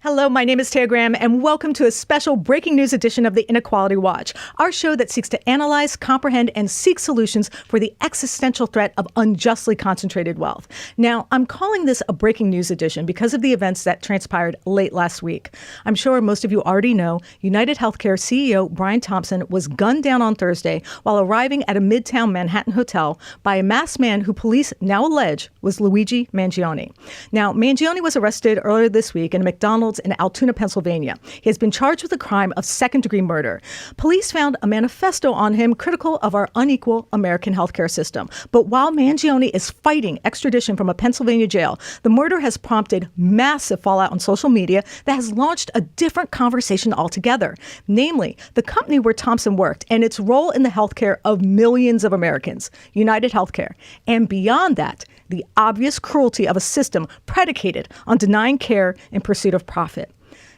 Hello, my name is Taya, and welcome to a special breaking news edition of the Inequality Watch, our show that seeks to analyze, comprehend, and seek solutions for the existential threat of unjustly concentrated wealth. Now, I'm calling this a breaking news edition because of the events that transpired late last week. I'm sure most of you already know UnitedHealthcare CEO Brian Thompson was gunned down on Thursday while arriving at a Midtown Manhattan hotel by a masked man who police now allege was Luigi Mangione. Now, Mangione was arrested earlier this week in a McDonald's in Altoona, Pennsylvania. He has been charged with the crime of second-degree murder. Police found a manifesto on him critical of our unequal American healthcare system. But while Mangione is fighting extradition from a Pennsylvania jail, the murder has prompted massive fallout on social media that has launched a different conversation altogether, namely the company where Thompson worked and its role in the healthcare of millions of Americans, UnitedHealthcare. And beyond that, the obvious cruelty of a system predicated on denying care in pursuit of profit.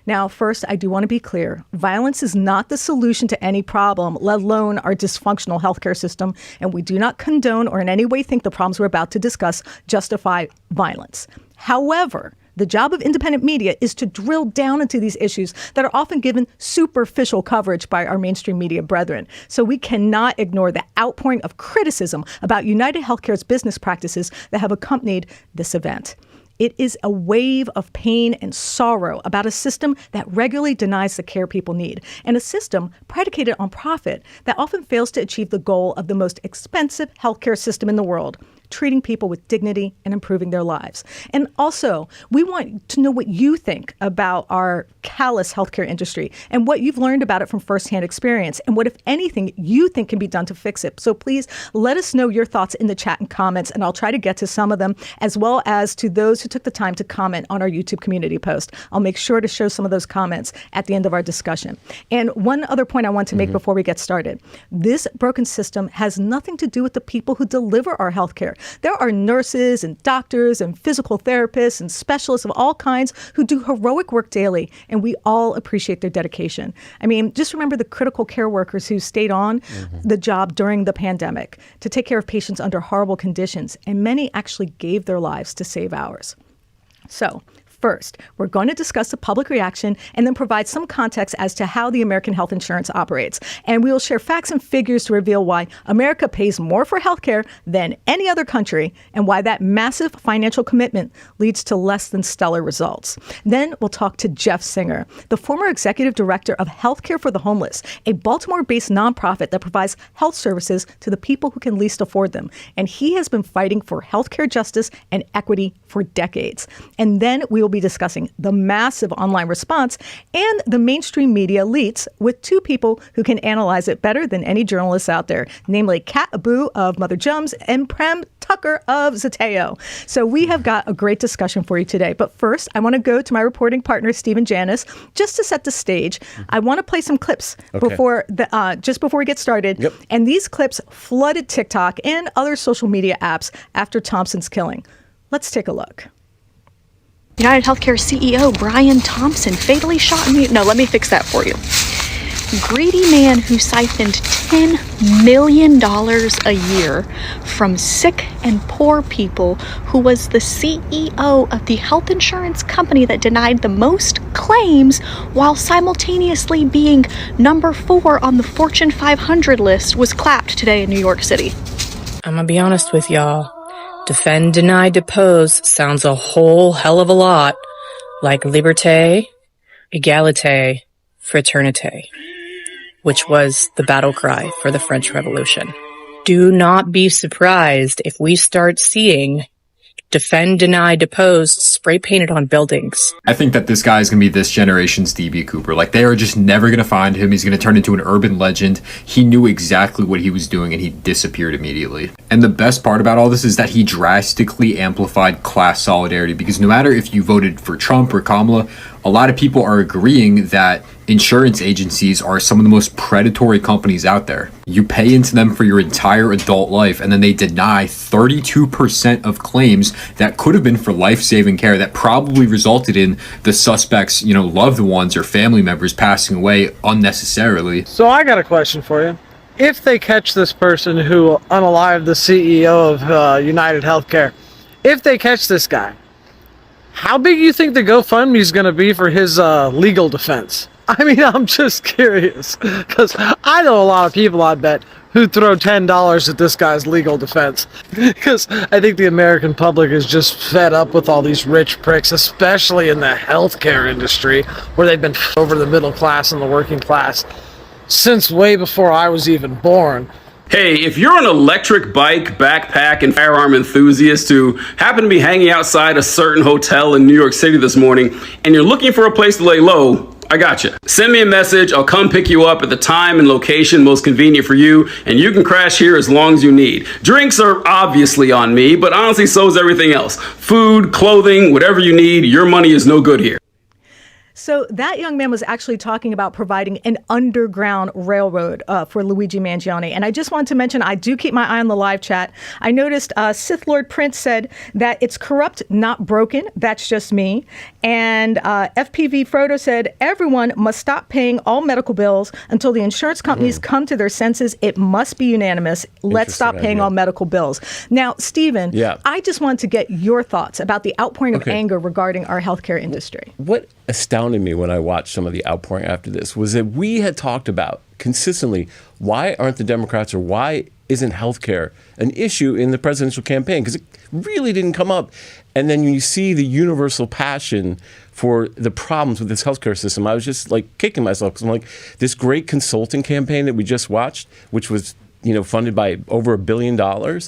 Now, first, I do want to be clear. Violence is not the solution to any problem, let alone our dysfunctional healthcare system, and we do not condone or in any way think the problems we're about to discuss justify violence. However, the job of independent media is to drill down into these issues that are often given superficial coverage by our mainstream media brethren. So we cannot ignore the outpouring of criticism about UnitedHealthcare's business practices that have accompanied this event. It is a wave of pain and sorrow about a system that regularly denies the care people need, and a system predicated on profit that often fails to achieve the goal of the most expensive healthcare system in the world, treating people with dignity and improving their lives. And also, we want to know what you think about our callous healthcare industry and what you've learned about it from firsthand experience and what, if anything, you think can be done to fix it. So please let us know your thoughts in the chat and comments, and I'll try to get to some of them, as well as to those who took the time to comment on our YouTube community post. I'll make sure to show some of those comments at the end of our discussion. And one other point I want to make before we get started. This broken system has nothing to do with the people who deliver our healthcare. There are nurses and doctors and physical therapists and specialists of all kinds who do heroic work daily, and we all appreciate their dedication. I mean, just remember the critical care workers who stayed on the job during the pandemic to take care of patients under horrible conditions, and many actually gave their lives to save ours. So, first, we're going to discuss the public reaction and then provide some context as to how the American health insurance operates. And we will share facts and figures to reveal why America pays more for healthcare than any other country and why that massive financial commitment leads to less than stellar results. Then we'll talk to Jeff Singer, the former executive director of Healthcare for the Homeless, a Baltimore-based nonprofit that provides health services to the people who can least afford them. And he has been fighting for healthcare justice and equity for decades. And then we will be discussing the massive online response and the mainstream media elites with two people who can analyze it better than any journalists out there, namely Kat Abughazaleh of Mother Jones and Prem Thakker of Taya. So we have got a great discussion for you today. But first, I want to go to my reporting partner, Stephen Janis, just to set the stage. I want to play some clips before just before we get started. Yep. And these clips flooded TikTok and other social media apps after Thompson's killing. Let's take a look. UnitedHealthcare CEO Brian Thompson fatally shot and No, let me fix that for you. Greedy man who siphoned $10 million a year from sick and poor people, who was the CEO of the health insurance company that denied the most claims while simultaneously being number 4 on the Fortune 500 list, was clapped today in New York City. I'm gonna be honest with y'all. Defend, deny, depose sounds a whole hell of a lot like liberté, égalité, fraternité, which was the battle cry for the French Revolution. Do not be surprised if we start seeing defend, deny, depose spray painted on buildings. I think that this guy is going to be this generation's D.B. Cooper. Like, they are just never going to find him. He's going to turn into an urban legend. He knew exactly what he was doing, and he disappeared immediately. And the best part about all this is that he drastically amplified class solidarity, because no matter if you voted for Trump or Kamala, a lot of people are agreeing that insurance agencies are some of the most predatory companies out there. You pay into them for your entire adult life, and then they deny 32% of claims that could have been for life-saving care that probably resulted in the suspects, loved ones or family members passing away unnecessarily. So I got a question for you. If they catch this person who unalived the CEO of UnitedHealthcare, if they catch this guy, How big do you think the GoFundMe is going to be for his legal defense? I mean, I'm just curious, because I know a lot of people, I bet, who throw $10 at this guy's legal defense. Because I think the American public is just fed up with all these rich pricks, especially in the healthcare industry, where they've been over the middle class and the working class since way before I was even born. Hey, if you're an electric bike, backpack, and firearm enthusiast who happen to be hanging outside a certain hotel in New York City this morning, and you're looking for a place to lay low, I got you. Send me a message. I'll come pick you up at the time and location most convenient for you, and you can crash here as long as you need. Drinks are obviously on me, but honestly, so is everything else. Food, clothing, whatever you need, your money is no good here. So that young man was actually talking about providing an underground railroad for Luigi Mangione. And I just want to mention, I do keep my eye on the live chat. I noticed Sith Lord Prince said that it's corrupt, not broken. That's just me. And FPV Frodo said, everyone must stop paying all medical bills until the insurance companies come to their senses. It must be unanimous. Let's stop paying all medical bills. Now, Stephen, I just want to get your thoughts about the outpouring of anger regarding our healthcare industry. What astounded me when I watched some of the outpouring after this was that we had talked about consistently, why aren't the Democrats, or why isn't healthcare an issue in the presidential campaign? Because it really didn't come up. And then you see the universal passion for the problems with this healthcare system. I was just like kicking myself, because I'm like, this great consulting campaign that we just watched, which was funded by over $1 billion,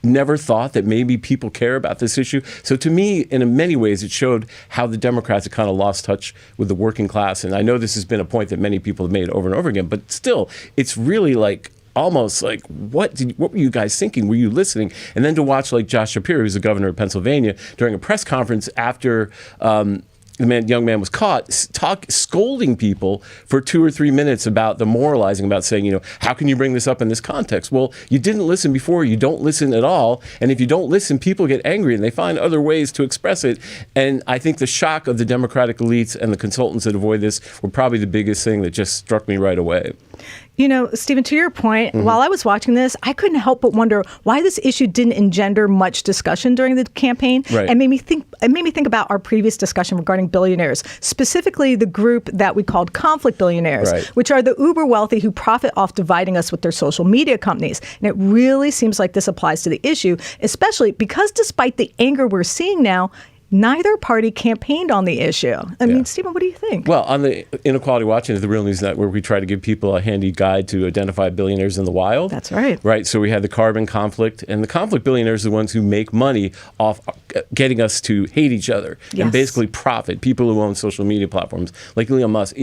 never thought that maybe people care about this issue. So to me, in many ways, it showed how the Democrats had kind of lost touch with the working class. And I know this has been a point that many people have made over and over again, but still, it's really like almost like, what were you guys thinking? Were you listening? And then to watch like Josh Shapiro, who's the governor of Pennsylvania, during a press conference after the young man was caught, scolding people for 2 or 3 minutes about demoralizing, about saying, how can you bring this up in this context? Well, you didn't listen before, you don't listen at all. And if you don't listen, people get angry and they find other ways to express it. And I think the shock of the Democratic elites and the consultants that avoid this were probably the biggest thing that just struck me right away. Stephen, to your point, while I was watching this, I couldn't help but wonder why this issue didn't engender much discussion during the campaign. Right. And it made me think about our previous discussion regarding billionaires, specifically the group that we called conflict billionaires, which are the uber wealthy who profit off dividing us with their social media companies. And it really seems like this applies to the issue, especially because despite the anger we're seeing now, neither party campaigned on the issue. I mean, Stephen, what do you think? Well, on the Inequality Watch and the Real News Network, we try to give people a handy guide to identify billionaires in the wild. That's right. Right. So we had the carbon conflict, and the conflict billionaires are the ones who make money off getting us to hate each other and basically profit. People who own social media platforms like Elon Musk.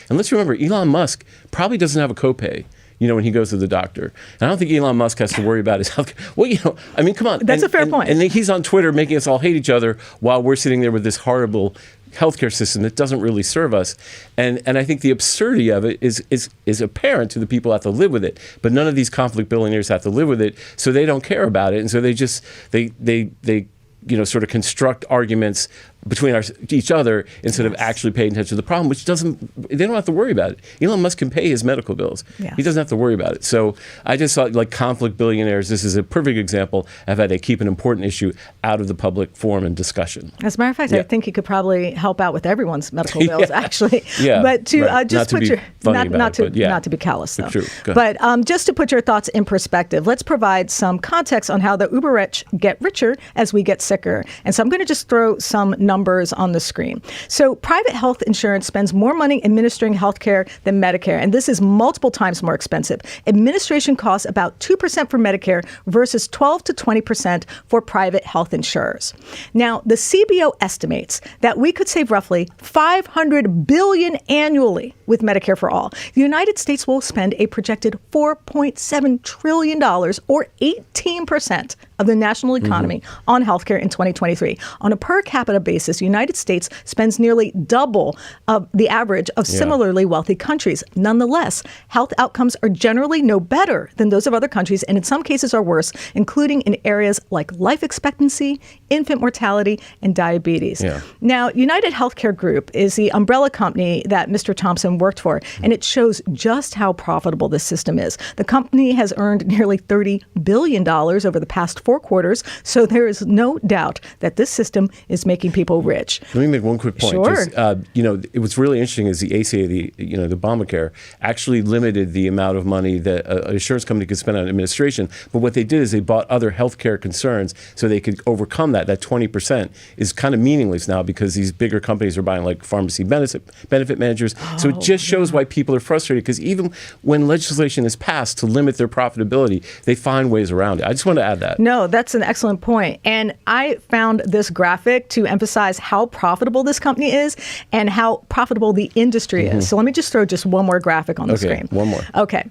And let's remember, Elon Musk probably doesn't have a copay. When he goes to the doctor. And I don't think Elon Musk has to worry about his health. Well, I mean, come on. That's a fair point. And he's on Twitter making us all hate each other while we're sitting there with this horrible healthcare system that doesn't really serve us. And I think the absurdity of it is apparent to the people who have to live with it. But none of these conflict billionaires have to live with it, so they don't care about it. And so they just, they sort of construct arguments between each other instead of actually paying attention to the problem, which they don't have to worry about it. Elon Musk can pay his medical bills. Yeah. He doesn't have to worry about it. So I just thought, like conflict billionaires, this is a perfect example of how they keep an important issue out of the public forum and discussion. As a matter of fact, I think you could probably help out with everyone's medical bills, actually. Yeah. But to just put your not to be callous though. But just to put your thoughts in perspective, let's provide some context on how the uber rich get richer as we get sicker. And so I'm going to just throw some numbers on the screen. So private health insurance spends more money administering health care than Medicare, and this is multiple times more expensive. Administration costs about 2% for Medicare versus 12 to 20% for private health insurers. Now, the CBO estimates that we could save roughly $500 billion annually with Medicare for all. The United States will spend a projected $4.7 trillion, or 18% of the national economy, on healthcare in 2023. On a per capita basis, the United States spends nearly double of the average of similarly wealthy countries. Nonetheless, health outcomes are generally no better than those of other countries, and in some cases are worse, including in areas like life expectancy, infant mortality, and diabetes. Yeah. Now, UnitedHealthcare Group is the umbrella company that Mr. Thompson worked for, and it shows just how profitable this system is. The company has earned nearly $30 billion over the past 4 quarters, so there is no doubt that this system is making people rich. Let me make one quick point. Sure. It was really interesting is the ACA, the Obamacare, actually limited the amount of money that an insurance company could spend on administration. But what they did is they bought other healthcare concerns so they could overcome that. That 20% is kind of meaningless now because these bigger companies are buying like pharmacy benefit managers. So it just shows why people are frustrated, because even when legislation is passed to limit their profitability, they find ways around it. I just want to add that. No, that's an excellent point. And I found this graphic to emphasize how profitable this company is and how profitable the industry is. So let me just throw just one more graphic on the screen. One more. Okay.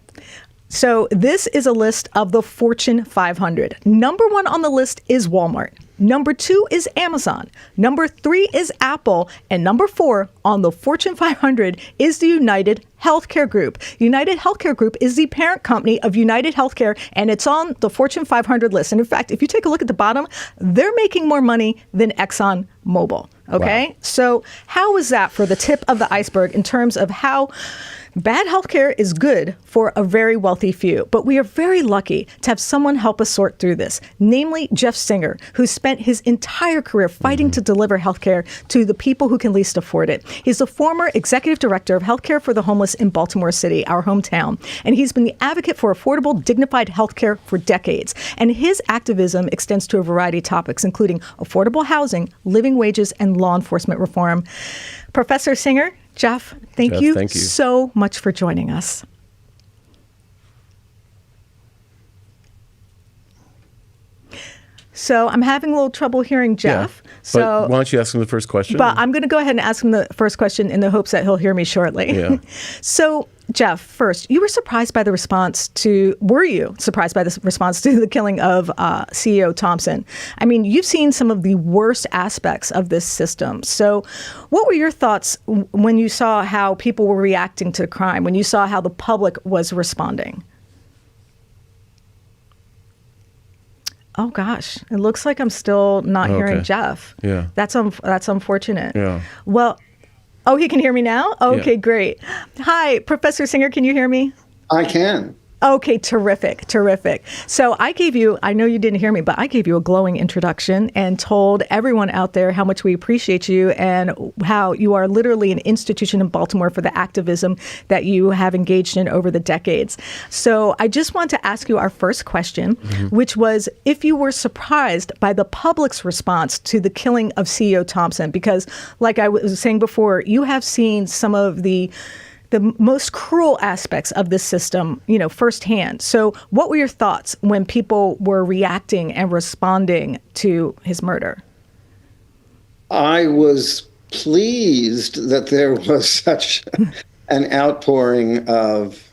So this is a list of the Fortune 500. Number 1 on the list is Walmart. Number 2 is Amazon. Number 3 is Apple. And number 4 on the Fortune 500 is the UnitedHealthcare Group. UnitedHealthcare Group is the parent company of UnitedHealthcare, and it's on the Fortune 500 list. And in fact, if you take a look at the bottom, they're making more money than ExxonMobil. Okay? Wow. So how is that for the tip of the iceberg in terms of how bad healthcare is good for a very wealthy few? But we are very lucky to have someone help us sort through this, namely Jeff Singer, who spent his entire career fighting to deliver healthcare to the people who can least afford it. He's the former executive director of healthcare for the homeless in Baltimore City, our hometown. And he's been the advocate for affordable, dignified healthcare for decades. And his activism extends to a variety of topics, including affordable housing, living wages, and law enforcement reform. Professor Singer, Jeff, thank you so much for joining us. So I'm having a little trouble hearing Jeff. Yeah, so but why don't you ask him the first question? But I'm going to go ahead and ask him the first question in the hopes that he'll hear me shortly. Yeah. So, Jeff, first, were you surprised by the response to the killing of CEO Thompson? I mean, you've seen some of the worst aspects of this system. So what were your thoughts when you saw how people were reacting to crime, when you saw how the public was responding? Oh, gosh. It looks like I'm still not hearing Jeff. Yeah. That's unfortunate. Yeah. Well, he can hear me now? Okay, yeah. Great. Hi, Professor Singer, can you hear me? I can. Okay, terrific. So I know you didn't hear me, but I gave you a glowing introduction and told everyone out there how much we appreciate you and how you are literally an institution in Baltimore for the activism that you have engaged in over the decades. So I just want to ask you our first question, which was if you were surprised by the public's response to the killing of CEO Thompson, because like I was saying before, you have seen some of the most cruel aspects of this system, firsthand. So what were your thoughts when people were reacting and responding to his murder? I was pleased that there was such an outpouring of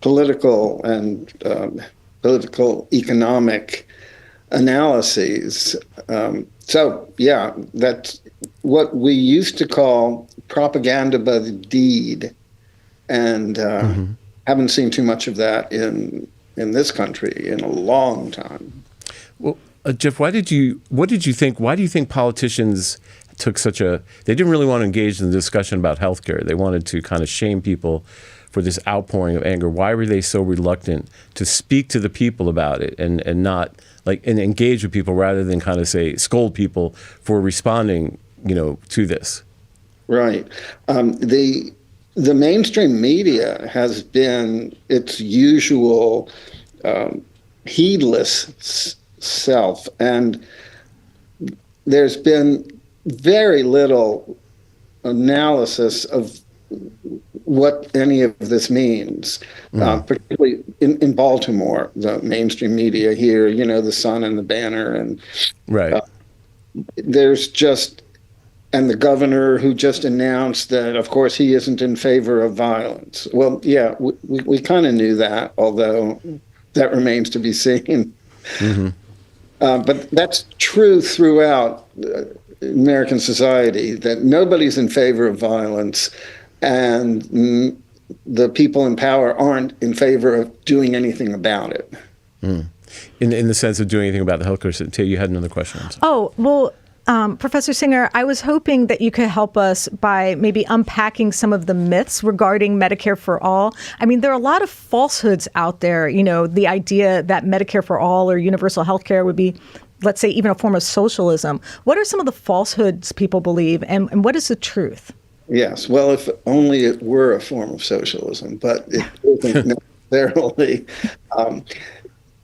political and political economic analyses. That's what we used to call propaganda by the deed, and haven't seen too much of that in this country in a long time. Well, Jeff, what did you think? Why do you think politicians took they didn't really want to engage in the discussion about healthcare? They wanted to kind of shame people for this outpouring of anger. Why were they so reluctant to speak to the people about it and not and engage with people rather than kind of scold people for responding, to this? Right. The mainstream media has been its usual heedless self, and there's been very little analysis of what any of this means, particularly in Baltimore, the mainstream media here, the Sun and the Banner, and right. There's just, and the governor who just announced that, of course, he isn't in favor of violence. Well, yeah, we kind of knew that, although that remains to be seen. But that's true throughout American society, that nobody's in favor of violence, and the people in power aren't in favor of doing anything about it. In the sense of doing anything about the healthcare system. Taya, you had another question. Oh, well, Professor Singer, I was hoping that you could help us by maybe unpacking some of the myths regarding Medicare for all. I mean, there are a lot of falsehoods out there. You know, the idea that Medicare for all or universal health care would be, let's say, even a form of socialism. What are some of the falsehoods people believe, and what is the truth? Yes, well, if only it were a form of socialism, but it isn't necessarily.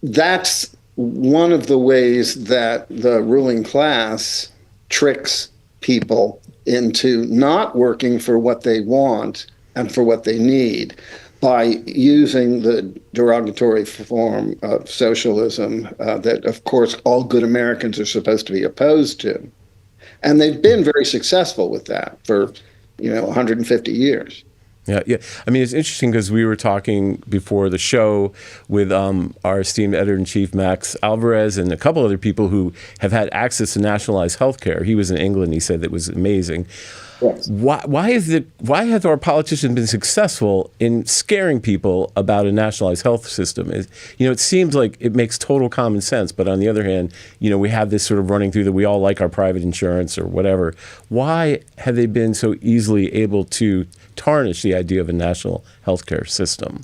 That's one of the ways that the ruling class tricks people into not working for what they want and for what they need by using the derogatory form of socialism that, of course, all good Americans are supposed to be opposed to. And they've been very successful with that for 150 years. Yeah. I mean, it's interesting because we were talking before the show with our esteemed editor-in-chief, Max Alvarez, and a couple other people who have had access to nationalized health care. He was in England. He said it was amazing. Yes. Why have our politicians been successful in scaring people about a nationalized health system? It seems like it makes total common sense, but on the other hand, we have this sort of running through that we all like our private insurance or whatever. Why have they been so easily able to tarnish the idea of a national healthcare system?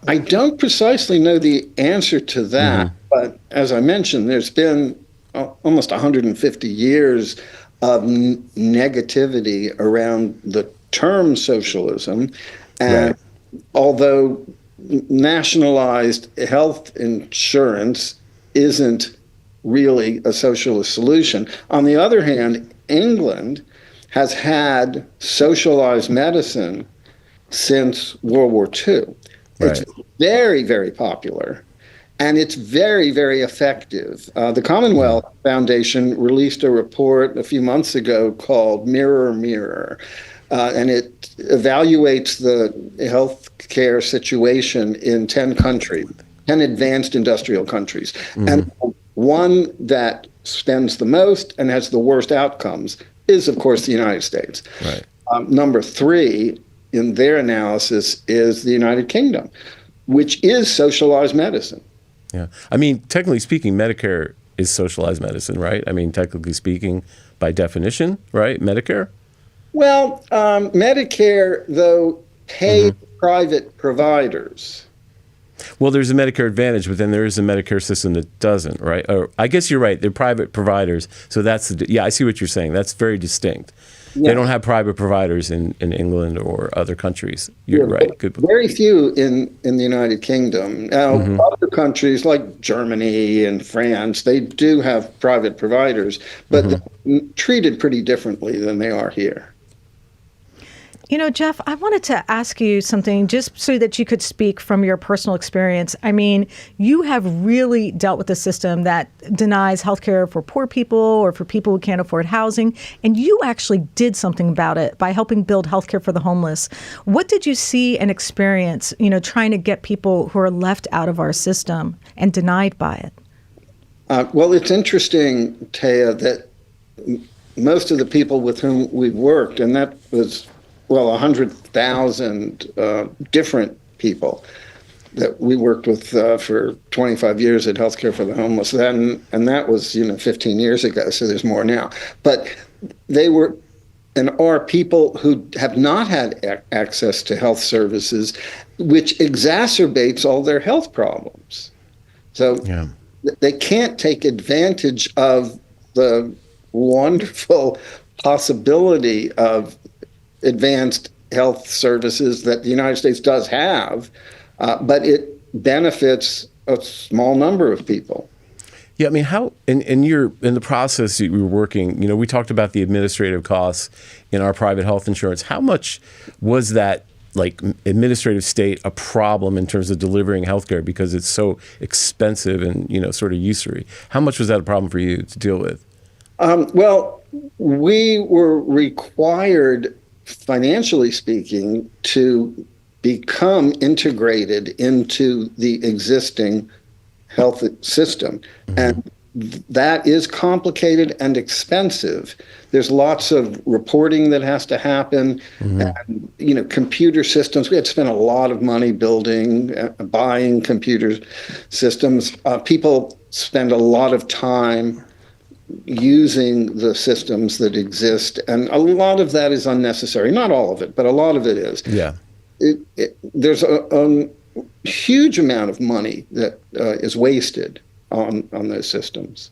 I don't precisely know the answer to that, but as I mentioned, there's been almost 150 years of negativity around the term socialism. And although nationalized health insurance isn't really a socialist solution, on the other hand, England has had socialized medicine since World War II. Right. It's very, very popular. And it's very, very effective. The Commonwealth Foundation released a report a few months ago called Mirror, Mirror, and it evaluates the healthcare situation in 10 countries, 10 advanced industrial countries. And one that spends the most and has the worst outcomes is, of course, the United States. Right. Number 3 in their analysis is the United Kingdom, which is socialized medicine. Yeah. I mean, technically speaking, Medicare is socialized medicine, right? I mean, technically speaking, by definition, right? Medicare? Well, Medicare, though, pays private providers. Well, there's a Medicare Advantage, but then there is a Medicare system that doesn't, right? Or I guess you're right. They're private providers. So that's I see what you're saying. That's very distinct. Yeah. They don't have private providers in England or other countries. You're right. Good. Very few in the United Kingdom. Now, other countries like Germany and France, they do have private providers, but they're treated pretty differently than they are here. Jeff, I wanted to ask you something just so that you could speak from your personal experience. I mean, you have really dealt with a system that denies healthcare for poor people or for people who can't afford housing, and you actually did something about it by helping build healthcare for the homeless. What did you see and experience, trying to get people who are left out of our system and denied by it? Well, it's interesting, Taya, that most of the people with whom we worked, and that was 100,000 different people that we worked with for 25 years at Healthcare for the Homeless. And that was, 15 years ago, so there's more now. But they were and are people who have not had access to health services, which exacerbates all their health problems. So they can't take advantage of the wonderful possibility of advanced health services that the United States does have, but it benefits a small number of people. Yeah, I mean, how in the process that you were working, we talked about the administrative costs in our private health insurance. How much was that administrative state a problem in terms of delivering healthcare because it's so expensive and sort of usury? How much was that a problem for you to deal with? Well, we were required, financially speaking, to become integrated into the existing health system. And that is complicated and expensive. There's lots of reporting that has to happen, and, computer systems. We had to spend a lot of money buying computer systems. People spend a lot of time using the systems that exist, and a lot of that is unnecessary. Not all of it, but a lot of it is. Yeah. There's a huge amount of money that is wasted on those systems.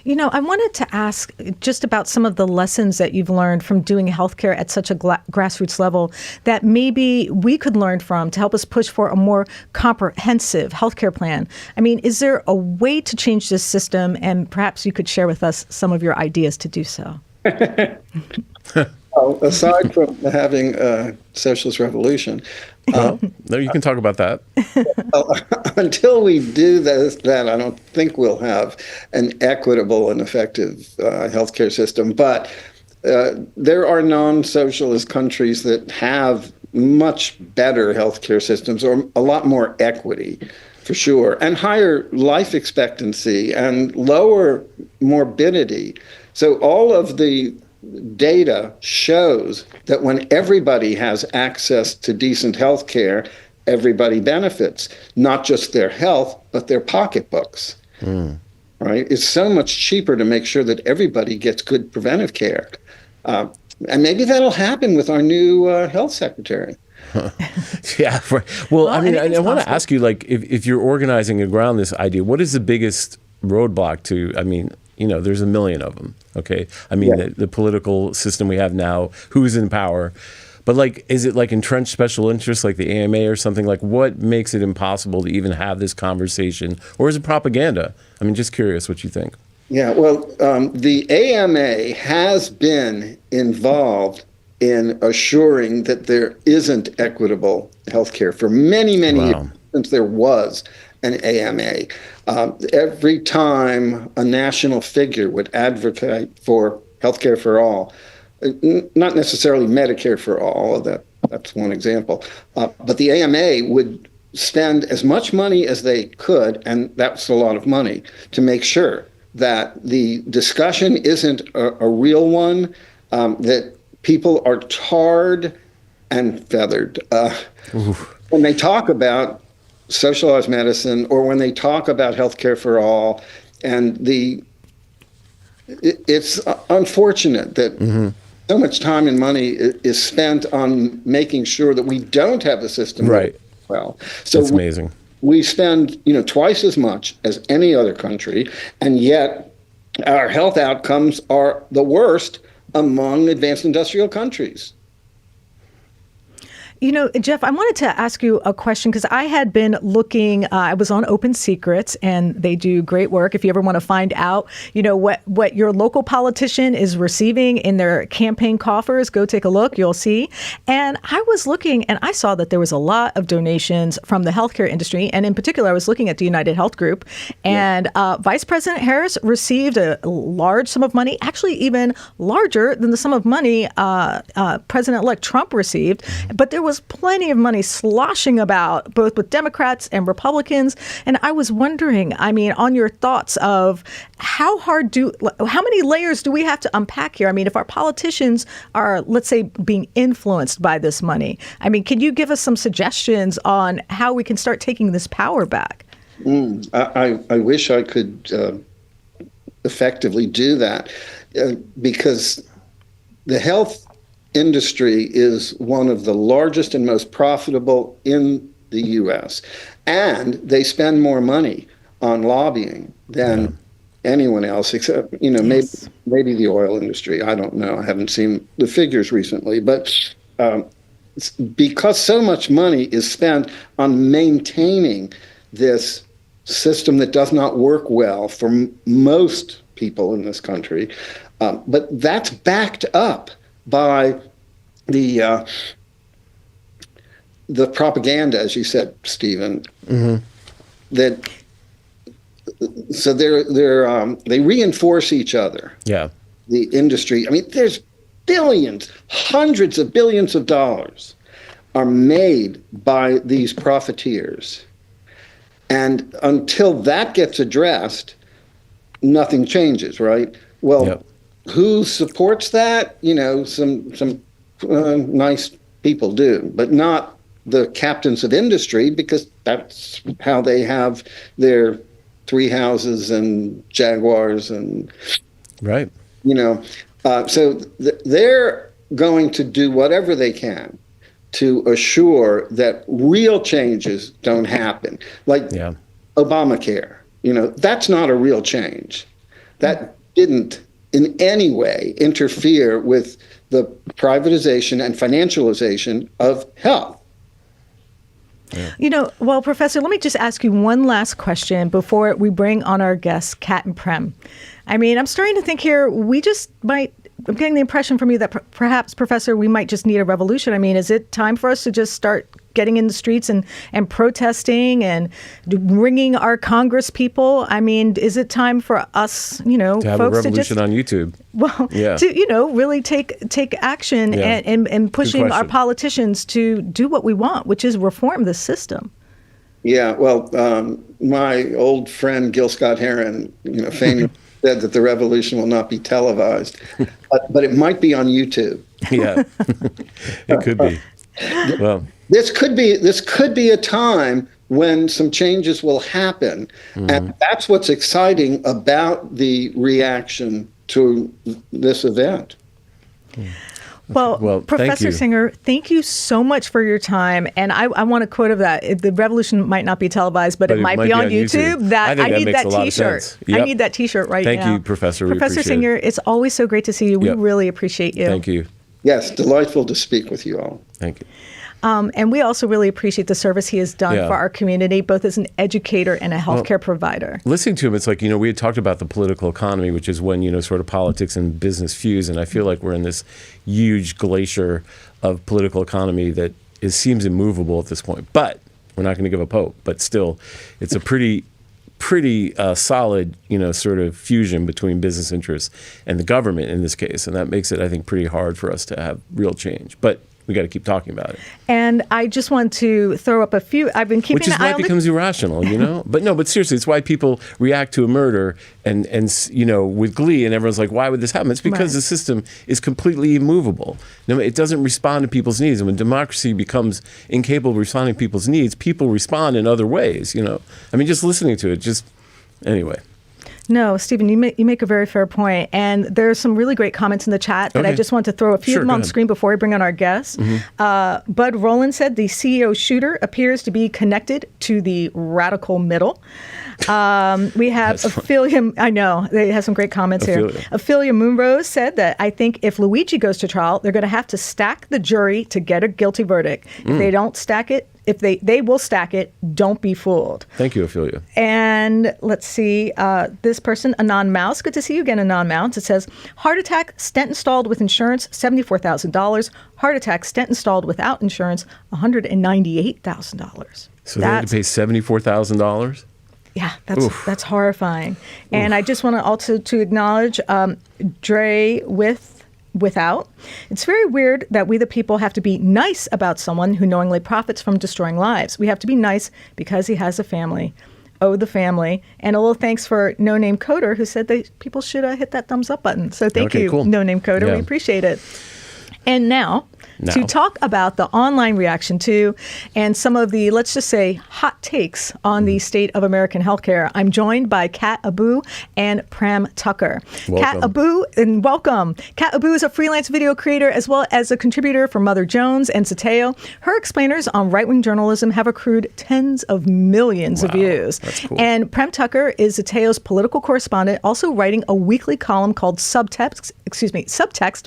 I wanted to ask just about some of the lessons that you've learned from doing healthcare at such a grassroots level that maybe we could learn from to help us push for a more comprehensive healthcare plan. I mean, is there a way to change this system? And perhaps you could share with us some of your ideas to do so. Well, aside from having a socialist revolution, No, you can talk about that. until we do that, I don't think we'll have an equitable and effective healthcare system. But there are non-socialist countries that have much better healthcare systems, or a lot more equity, for sure, and higher life expectancy and lower morbidity. So all of the data shows that when everybody has access to decent health care, everybody benefits, not just their health, but their pocketbooks. Right? It's so much cheaper to make sure that everybody gets good preventive care. And maybe that'll happen with our new health secretary. Yeah. Right. Well, I mean, I want to ask you, like, if you're organizing around this idea, what is the biggest roadblock to, I mean, there's a million of them. Okay. I mean, the political system we have now, who's in power, but like, is it like entrenched special interests like the AMA or something? Like, what makes it impossible to even have this conversation, or is it propaganda? I mean, just curious what you think. Yeah, well, the AMA has been involved in assuring that there isn't equitable healthcare for many, many years since there was an AMA. Every time a national figure would advocate for healthcare for all, not necessarily Medicare for all, that's one example, but the AMA would spend as much money as they could, and that's a lot of money, to make sure that the discussion isn't a real one, that people are tarred and feathered. When they talk about socialized medicine, or when they talk about healthcare for all, and it's unfortunate that so much time and money is spent on making sure that we don't have a system. Right. Well, so that's amazing. We spend, twice as much as any other country, and yet our health outcomes are the worst among advanced industrial countries. Jeff, I wanted to ask you a question because I had been looking, I was on Open Secrets, and they do great work. If you ever want to find out, what your local politician is receiving in their campaign coffers, go take a look, you'll see. And I was looking and I saw that there was a lot of donations from the healthcare industry. And in particular, I was looking at the United Health Group, and Vice President Harris received a large sum of money, actually even larger than the sum of money President-elect Trump received. But there was plenty of money sloshing about, both with Democrats and Republicans. And I was wondering, on your thoughts of how many layers do we have to unpack here? I mean, if our politicians are, let's say, being influenced by this money, can you give us some suggestions on how we can start taking this power back? I wish I could effectively do that, because the health industry is one of the largest and most profitable in the U.S. And they spend more money on lobbying than anyone else, except, maybe the oil industry. I don't know. I haven't seen the figures recently. But because so much money is spent on maintaining this system that does not work well for most people in this country, but that's backed up by the propaganda, as you said, Stephen. That so they reinforce each other. Yeah, the industry. There's billions, hundreds of billions of dollars are made by these profiteers, and until that gets addressed, nothing changes. Right? Well. Who supports that? Some nice people do, but not the captains of industry, because that's how they have their three houses and Jaguars and, Right. So they're going to do whatever they can to assure that real changes don't happen. Like Obamacare, that's not a real change. That didn't in any way interfere with the privatization and financialization of health. Well, Professor, let me just ask you one last question before we bring on our guests, Kat and Prem. I mean, I'm starting to think here, I'm getting the impression from you that perhaps, Professor, we might just need a revolution. I mean, is it time for us to just start getting in the streets and protesting and ringing our Congress people? I mean, is it time for us, to have folks a revolution on YouTube? Well, to, really take action and pushing our politicians to do what we want, which is reform the system. Yeah, well, my old friend Gil Scott-Heron, famously said that the revolution will not be televised, but it might be on YouTube. Yeah, it could be. Well, this could be a time when some changes will happen, and that's what's exciting about the reaction to this event. Well, Professor Singer, thank you so much for your time. And I want to quote of that. The revolution might not be televised, but it might be on YouTube. I need that T-shirt. Yep. I need that T-shirt right now. Thank you, Professor. Professor Singer, it's always so great to see you. We really appreciate you. Thank you. Yes, delightful to speak with you all. Thank you. And we also really appreciate the service he has done for our community, both as an educator and a healthcare provider. Listening to him, it's like, we had talked about the political economy, which is when, sort of politics and business fuse. And I feel like we're in this huge glacier of political economy that seems immovable at this point. But we're not going to give up hope. But still, it's a pretty solid, sort of fusion between business interests and the government in this case. And that makes it, I think, pretty hard for us to have real change. But we got to keep talking about it. And I just want to throw up a few. I've been keeping an eye on which is why it becomes irrational, But seriously, it's why people react to a murder and with glee, and everyone's like, why would this happen? It's because the system is completely immovable. It doesn't respond to people's needs. And when democracy becomes incapable of responding to people's needs, people respond in other ways, I mean, just listening to it, anyway. No, Stephen, you make a very fair point. And there's some really great comments in the chat that I just want to throw a few of them on the screen before we bring on our guests. Bud Rowland said the CEO shooter appears to be connected to the radical middle. We have Ophelia. I know, they have some great comments here. Ophelia Moonrose said that I think if Luigi goes to trial, they're going to have to stack the jury to get a guilty verdict. If they don't stack it, if they will stack it, don't be fooled. Thank you, Ophelia. And let's see, this person, Anon Mouse. Good to see you again, Anon Mouse. It says, heart attack, stent installed with insurance, $74,000. Heart attack, stent installed without insurance, $198,000. So they had to pay $74,000? Yeah, that's horrifying. And I just want to also to acknowledge Dre Without. It's very weird that we the people have to be nice about someone who knowingly profits from destroying lives. We have to be nice because he has a family. Oh, the family. And a little thanks for No Name Coder, who said that people should hit that thumbs up button. So thank you, cool. No Name Coder. Yeah. We appreciate it. And now, to talk about the online reaction to and some of the, let's just say, hot takes on the state of American healthcare, I'm joined by Kat Abughazaleh and Prem Thakker. Kat Abughazaleh, and welcome. Kat Abughazaleh is a freelance video creator as well as a contributor for Mother Jones and Sateo. Her explainers on right-wing journalism have accrued tens of millions of views. That's cool. And Prem Thakker is Sateo's political correspondent, also writing a weekly column called Subtext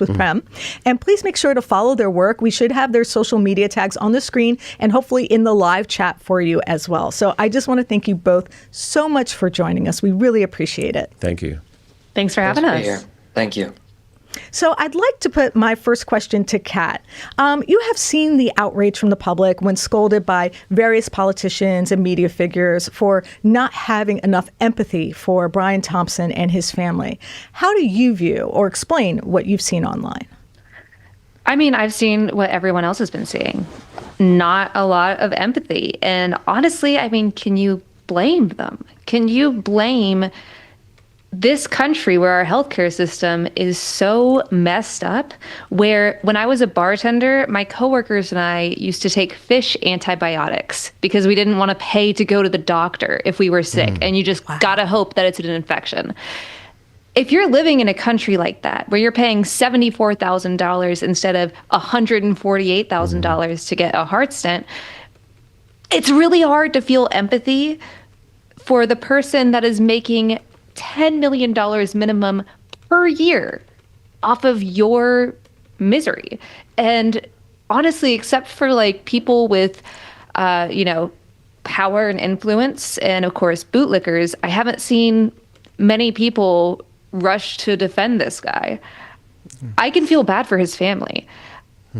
with Prem. And please make sure to follow their work. We should have their social media tags on the screen and hopefully in the live chat for you as well. So I just want to thank you both so much for joining us. We really appreciate it. Thank you. Thanks for having us. Here. Thank you. So I'd like to put my first question to Kat. You have seen the outrage from the public when scolded by various politicians and media figures for not having enough empathy for Brian Thompson and his family. How do you view or explain what you've seen online? I mean, I've seen what everyone else has been seeing. Not a lot of empathy. And honestly, I mean, can you blame them? Can you blame this country where our healthcare system is so messed up, where when I was a bartender, my coworkers and I used to take fish antibiotics because we didn't want to pay to go to the doctor if we were sick. And you just gotta hope that it's an infection. If you're living in a country like that, where you're paying $74,000 instead of $148,000 to get a heart stent, it's really hard to feel empathy for the person that is making $10 million minimum per year off of your misery. And honestly, except for like people with, power and influence, and of course, bootlickers, I haven't seen many people rush to defend this guy. I can feel bad for his family.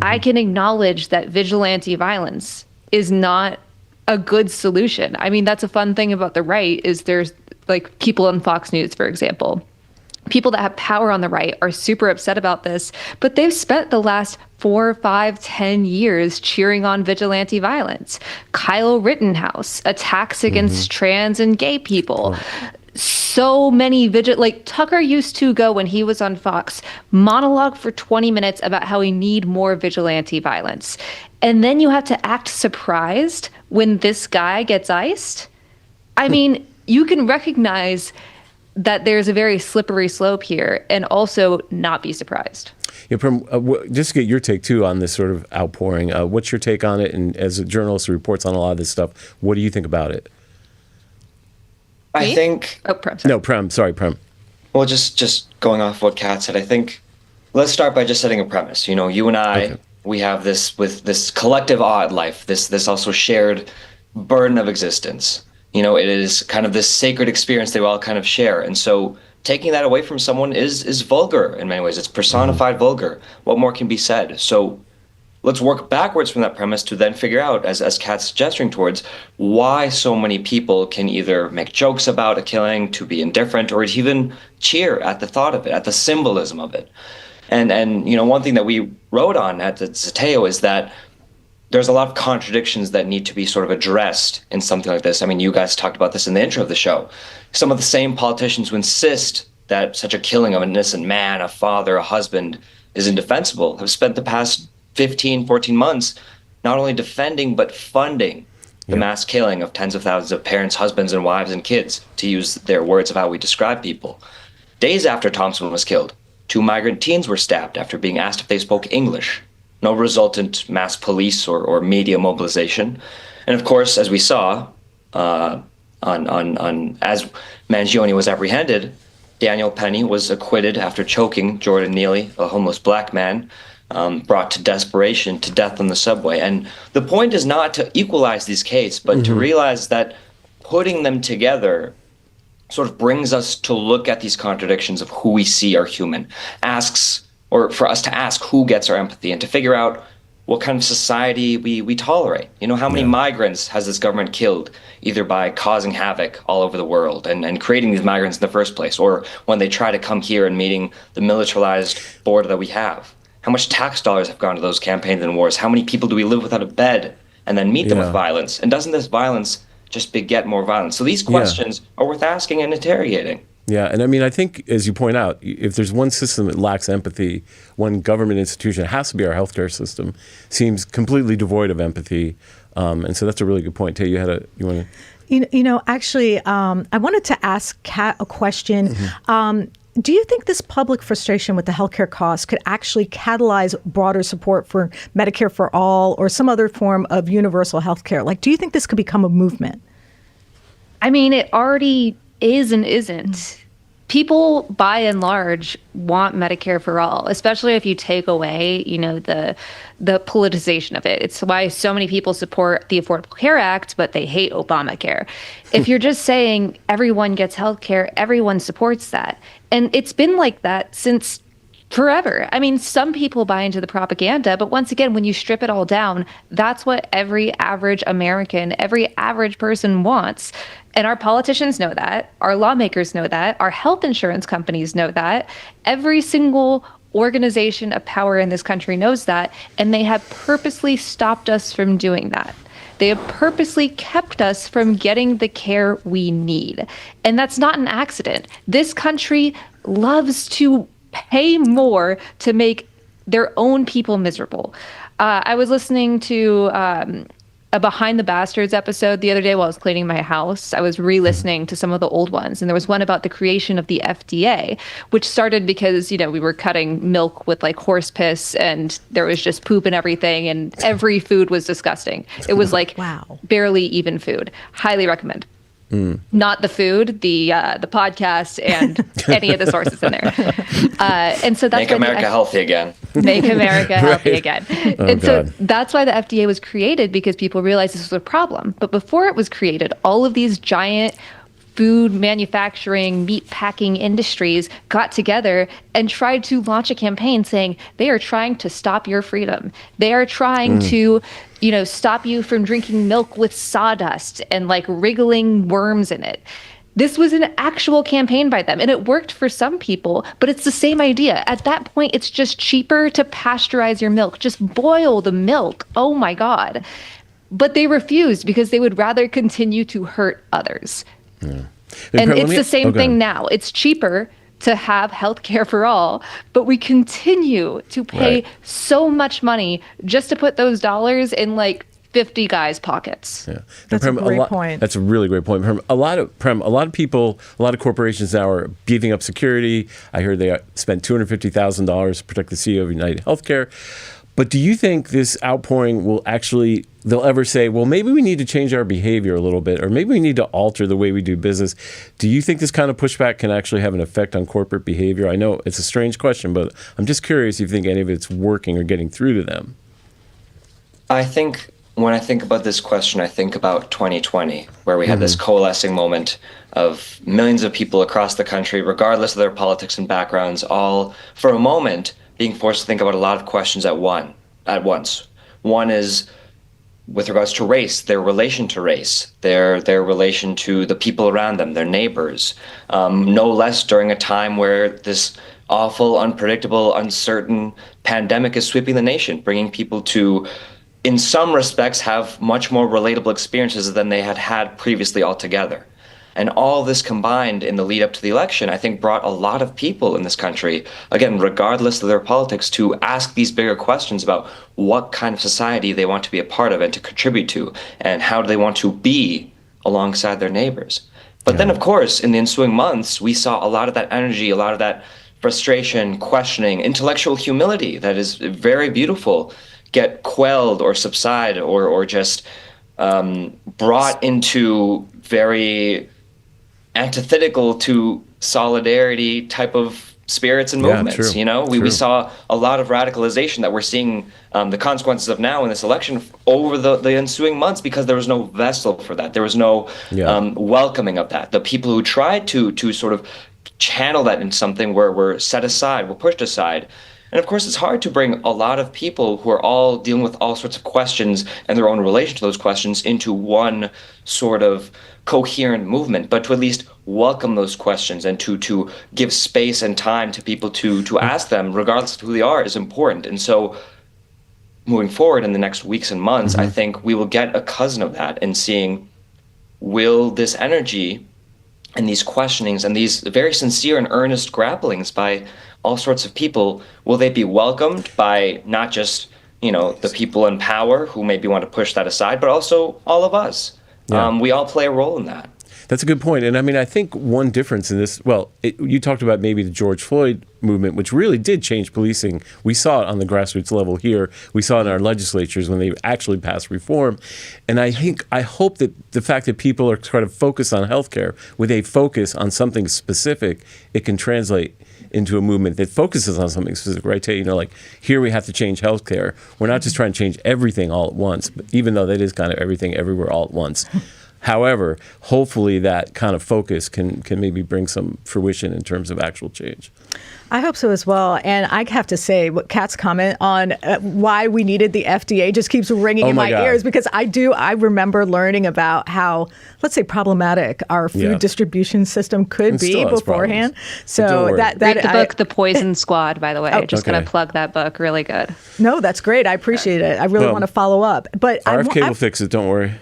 I can acknowledge that vigilante violence is not a good solution. I mean, that's a fun thing about the right, is there's like people on Fox News, for example. People that have power on the right are super upset about this, but they've spent the last 4, 5, 10 years cheering on vigilante violence. Kyle Rittenhouse, attacks against trans and gay people. So many like Tucker used to go, when he was on Fox, monologue for 20 minutes about how we need more vigilante violence. And then you have to act surprised when this guy gets iced. I mean, you can recognize that there's a very slippery slope here and also not be surprised. Yeah, Prem, just to get your take, too, on this sort of outpouring. What's your take on it? And as a journalist who reports on a lot of this stuff, what do you think about it? I think... Oh, Prem. Sorry. No, Prem. Sorry, Prem. Well, just going off what Kat said, I think let's start by just setting a premise. You know, you and I, we have this with this collective awe at life, this also shared burden of existence. You know, it is kind of this sacred experience they all kind of share. And so taking that away from someone is vulgar in many ways. It's personified vulgar. What more can be said? So let's work backwards from that premise to then figure out, as Kat's gesturing towards, why so many people can either make jokes about a killing, to be indifferent, or to even cheer at the thought of it, at the symbolism of it. And you know, one thing that we wrote on at the Taya is that there's a lot of contradictions that need to be sort of addressed in something like this. I mean, you guys talked about this in the intro of the show. Some of the same politicians who insist that such a killing of an innocent man, a father, a husband, is indefensible have spent the past 15, 14 months not only defending but funding the mass killing of tens of thousands of parents, husbands, and wives and kids, to use their words of how we describe people. Days after Thompson was killed, 2 migrant teens were stabbed after being asked if they spoke English. No resultant mass police or media mobilization. And of course, as we saw, as Mangione was apprehended, Daniel Penny was acquitted after choking Jordan Neely, a homeless black man, brought to desperation to death on the subway. And the point is not to equalize these cases, but to realize that putting them together sort of brings us to look at these contradictions of who we see are human, or for us to ask who gets our empathy, and to figure out what kind of society we tolerate. You know, how many migrants has this government killed, either by causing havoc all over the world and creating these migrants in the first place, or when they try to come here and meeting the militarized border that we have? How much tax dollars have gone to those campaigns and wars? How many people do we live without a bed and then meet them with violence? And doesn't this violence just beget more violence? So these questions are worth asking and interrogating. Yeah, and I mean, I think, as you point out, if there's one system that lacks empathy, one government institution, it has to be our healthcare system, seems completely devoid of empathy. And so that's a really good point. Tay, you want to... Actually, I wanted to ask Kat a question. Do you think this public frustration with the healthcare costs could actually catalyze broader support for Medicare for all or some other form of universal healthcare? Like, do you think this could become a movement? I mean, it already is and isn't. People, by and large, want Medicare for all, especially if you take away, the politicization of it. It's why so many people support the Affordable Care Act, but they hate Obamacare. If you're just saying everyone gets health care, everyone supports that. And it's been like that since forever. I mean, some people buy into the propaganda, but once again, when you strip it all down, that's what every average American, every average person wants. And our politicians know that, our lawmakers know that, our health insurance companies know that, every single organization of power in this country knows that, and they have purposely stopped us from doing that. They have purposely kept us from getting the care we need. And that's not an accident. This country loves to pay more to make their own people miserable. I was listening to a Behind the Bastards episode the other day while I was cleaning my house. I was re-listening to some of the old ones, and there was one about the creation of the FDA, which started because, we were cutting milk with like horse piss, and there was just poop and everything, and every food was disgusting. It was like Wow. barely even food. Highly recommend. Not the food, the podcast, and any of the sources in there. And so that's Make America healthy again. Make America healthy again. And so God. that's why the FDA was created, because people realized this was a problem. But before it was created, all of these giant food manufacturing, meat packing industries got together and tried to launch a campaign saying they are trying to stop your freedom. They are trying to, stop you from drinking milk with sawdust and like wriggling worms in it. This was an actual campaign by them, and it worked for some people, but it's the same idea. At that point, it's just cheaper to pasteurize your milk. Just boil the milk. Oh my God. But they refused because they would rather continue to hurt others. Yeah. And it's the same thing now. It's cheaper to have health care for all, but we continue to pay so much money just to put those dollars in like 50 guys' pockets. Yeah. That's a great point. That's a really great point. A lot of people, a lot of corporations now are beefing up security. I heard they spent $250,000 to protect the CEO of UnitedHealthcare. But do you think this outpouring will actually, they'll ever say, well, maybe we need to change our behavior a little bit, or maybe we need to alter the way we do business? Do you think this kind of pushback can actually have an effect on corporate behavior? I know it's a strange question, but I'm just curious if you think any of it's working or getting through to them. I think when I think about this question, I think about 2020, where we had this coalescing moment of millions of people across the country, regardless of their politics and backgrounds, all for a moment being forced to think about a lot of questions at once. One is with regards to race, their relation to race, their relation to the people around them, their neighbors, no less during a time where this awful, unpredictable, uncertain pandemic is sweeping the nation, bringing people to, in some respects, have much more relatable experiences than they had previously altogether. And all this combined in the lead up to the election, I think, brought a lot of people in this country, again, regardless of their politics, to ask these bigger questions about what kind of society they want to be a part of and to contribute to, and how do they want to be alongside their neighbors. But then, of course, in the ensuing months, we saw a lot of that energy, a lot of that frustration, questioning, intellectual humility that is very beautiful, get quelled or subside or just brought into very antithetical to solidarity type of spirits and movements. We saw a lot of radicalization that we're seeing the consequences of now in this election over the ensuing months, because there was no vessel for that. There was no welcoming of that. The people who tried to sort of channel that in something were set aside, were pushed aside. And of course, it's hard to bring a lot of people who are all dealing with all sorts of questions and their own relation to those questions into one sort of coherent movement, but to at least welcome those questions and to give space and time to people to ask them, regardless of who they are, is important. And so moving forward in the next weeks and months, I think we will get a cousin of that in seeing, will this energy and these questionings and these very sincere and earnest grapplings by all sorts of people, will they be welcomed by not just, the people in power who maybe want to push that aside, but also all of us? We all play a role in that. That's a good point. And I mean, I think one difference in this, you talked about maybe the George Floyd movement, which really did change policing. We saw it on the grassroots level here. We saw it in our legislatures when they actually passed reform. And I hope that the fact that people are trying to focus on healthcare with a focus on something specific, it can translate into a movement that focuses on something specific, right? Like here we have to change healthcare. We're not just trying to change everything all at once, but even though that is kind of everything everywhere all at once. However, hopefully that kind of focus can maybe bring some fruition in terms of actual change. I hope so as well. And I have to say, what Kat's comment on why we needed the FDA just keeps ringing in my ears, because I remember learning about how, let's say, problematic our food distribution system could be beforehand. So read the book, The Poison Squad, by the way. Just going to plug that book. Really good. No, that's great. I appreciate it. I really want to follow up. But RFK will fix it. Don't worry.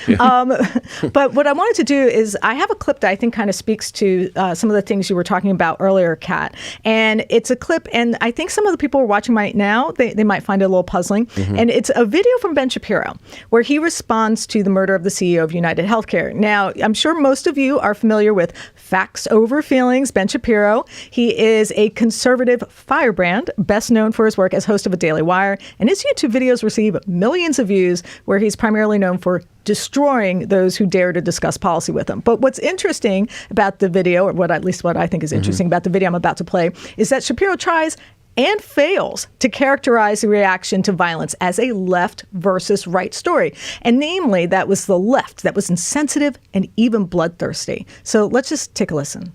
But what I wanted to do is I have a clip that I think kind of speaks to some of the things you were talking about earlier, Kat. And it's a clip, and I think some of the people who are watching right now, they might find it a little puzzling. And it's a video from Ben Shapiro, where he responds to the murder of the CEO of UnitedHealthcare. Now, I'm sure most of you are familiar with Facts Over Feelings, Ben Shapiro. He is a conservative firebrand, best known for his work as host of A Daily Wire, and his YouTube videos receive millions of views, where he's primarily known for destroying those who dare to discuss policy with him. But what's interesting about the video, or at least what I think is interesting about the video I'm about to play, is that Shapiro tries and fails to characterize the reaction to violence as a left versus right story. And namely, that was the left that was insensitive and even bloodthirsty. So let's just take a listen.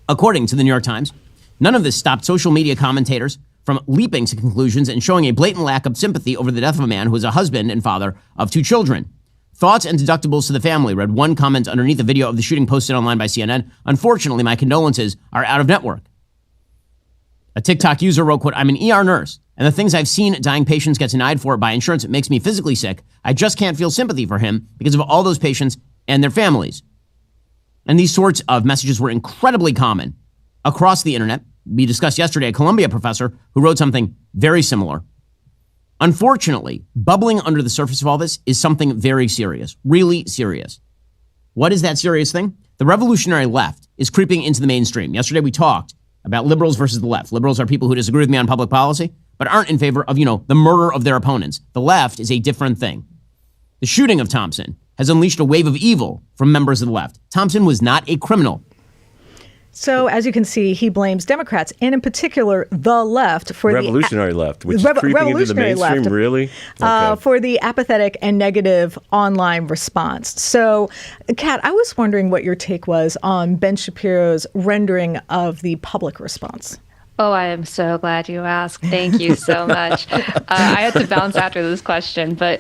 According to the New York Times, none of this stopped social media commentators from leaping to conclusions and showing a blatant lack of sympathy over the death of a man who is a husband and father of 2 children. Thoughts and deductibles to the family, read one comment underneath the video of the shooting posted online by CNN. Unfortunately, my condolences are out of network. A TikTok user wrote, quote, I'm an ER nurse, and the things I've seen dying patients get denied for by insurance, it makes me physically sick. I just can't feel sympathy for him because of all those patients and their families. And these sorts of messages were incredibly common across the internet. We discussed yesterday a Columbia professor who wrote something very similar. Unfortunately, bubbling under the surface of all this is something very serious, really serious. What is that serious thing? The revolutionary left is creeping into the mainstream. Yesterday we talked about liberals versus the left. Liberals are people who disagree with me on public policy, but aren't in favor of, the murder of their opponents. The left is a different thing. The shooting of Thompson has unleashed a wave of evil from members of the left. Thompson was not a criminal. So, as you can see, he blames Democrats, and in particular, the left, for revolutionary left, which is creeping into the mainstream, really? Okay. For the apathetic and negative online response. So, Kat, I was wondering what your take was on Ben Shapiro's rendering of the public response. Oh, I am so glad you asked. Thank you so much. I had to bounce after this question, but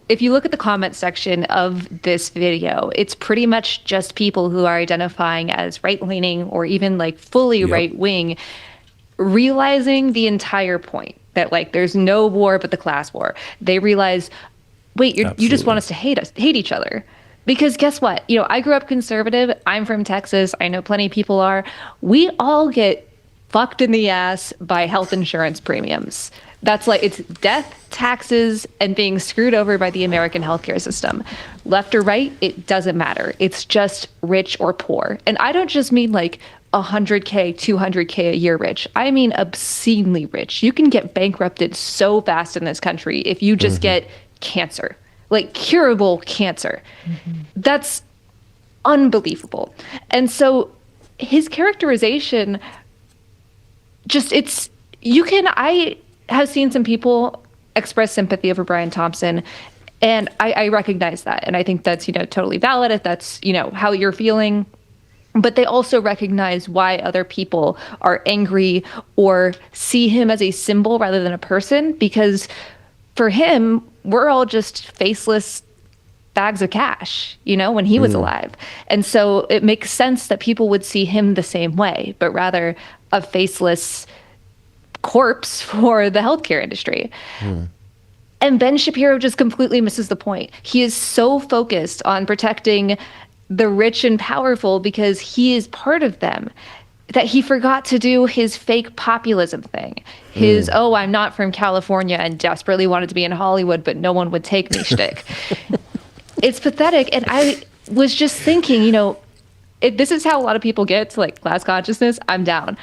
if you look at the comment section of this video, it's pretty much just people who are identifying as right-leaning or even fully right-wing, realizing the entire point that there's no war but the class war. They realize, wait, you just want us to hate each other. Because guess what? I grew up conservative. I'm from Texas. I know plenty of people are. We all get fucked in the ass by health insurance premiums. That's it's death, taxes, and being screwed over by the American healthcare system. Left or right, it doesn't matter. It's just rich or poor. And I don't just mean $100K, $200K a year rich. I mean obscenely rich. You can get bankrupted so fast in this country if you just get cancer, curable cancer. That's unbelievable. And so his characterization, I have seen some people express sympathy over Brian Thompson, and I recognize that. And I think that's, totally valid if that's, how you're feeling. But they also recognize why other people are angry or see him as a symbol rather than a person, because for him, we're all just faceless bags of cash, when he was alive. And so it makes sense that people would see him the same way, but rather a faceless corpse for the healthcare industry. And Ben Shapiro just completely misses the point. He is so focused on protecting the rich and powerful because he is part of them that he forgot to do his fake populism thing. His, I'm not from California and desperately wanted to be in Hollywood, but no one would take me shtick. It's pathetic. And I was just thinking, if this is how a lot of people get to class consciousness, I'm down.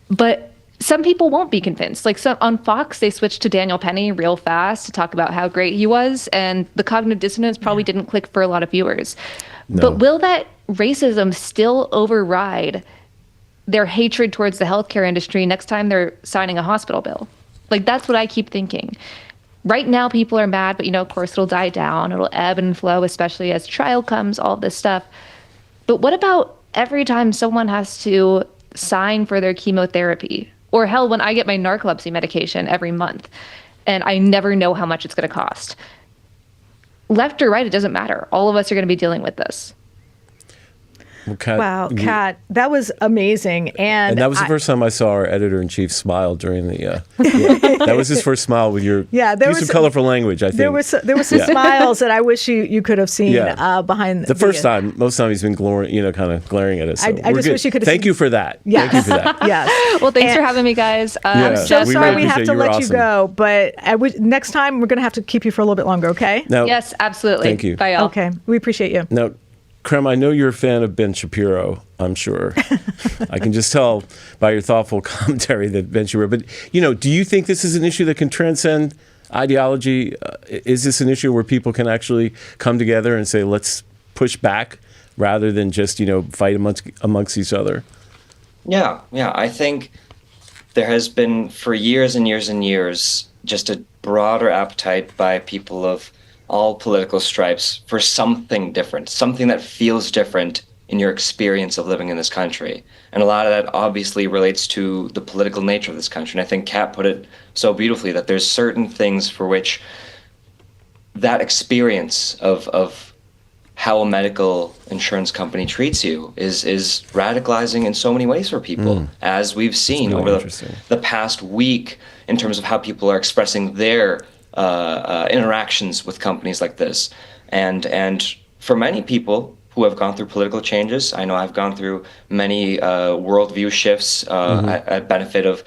But some people won't be convinced. On Fox, they switched to Daniel Penny real fast to talk about how great he was, and the cognitive dissonance probably didn't click for a lot of viewers. No. But will that racism still override their hatred towards the healthcare industry next time they're signing a hospital bill? That's what I keep thinking. right now people are mad, but of course it'll die down. It'll ebb and flow, especially as trial comes, all this stuff. But what about every time someone has to sign for their chemotherapy? Or hell, when I get my narcolepsy medication every month and I never know how much it's going to cost. Left or right, it doesn't matter. All of us are going to be dealing with this. Well, Kat, Wow, Kat, that was amazing. And that was the first time I saw our editor-in-chief smile during the. That was his first smile with your use of colorful language. I think there was some smiles that I wish you could have seen behind the first time. Most time he's been kind of glaring at us. So I just wish you could have. Thank you for that. Yes. Thank you for that. Yes. Well, thanks for having me, guys. I'm so sorry we have to let awesome. you go, but next time we're going to have to keep you for a little bit longer. Okay? Now, yes, absolutely. Thank you. Bye, y'all. Okay, we appreciate you. Now, Prem, I know you're a fan of Ben Shapiro, I'm sure. I can just tell by your thoughtful commentary that Ben Shapiro. But, do you think this is an issue that can transcend ideology? Is this an issue where people can actually come together and say, let's push back rather than just, fight amongst each other? Yeah. I think there has been for years and years and years just a broader appetite by people of all political stripes for something different, something that feels different in your experience of living in this country. And a lot of that obviously relates to the political nature of this country. And I think Kat put it so beautifully that there's certain things for which that experience of how a medical insurance company treats you is radicalizing in so many ways for people, as we've seen over the past week in terms of how people are expressing their interactions with companies like this. And for many people who have gone through political changes, I know I've gone through many worldview shifts at benefit of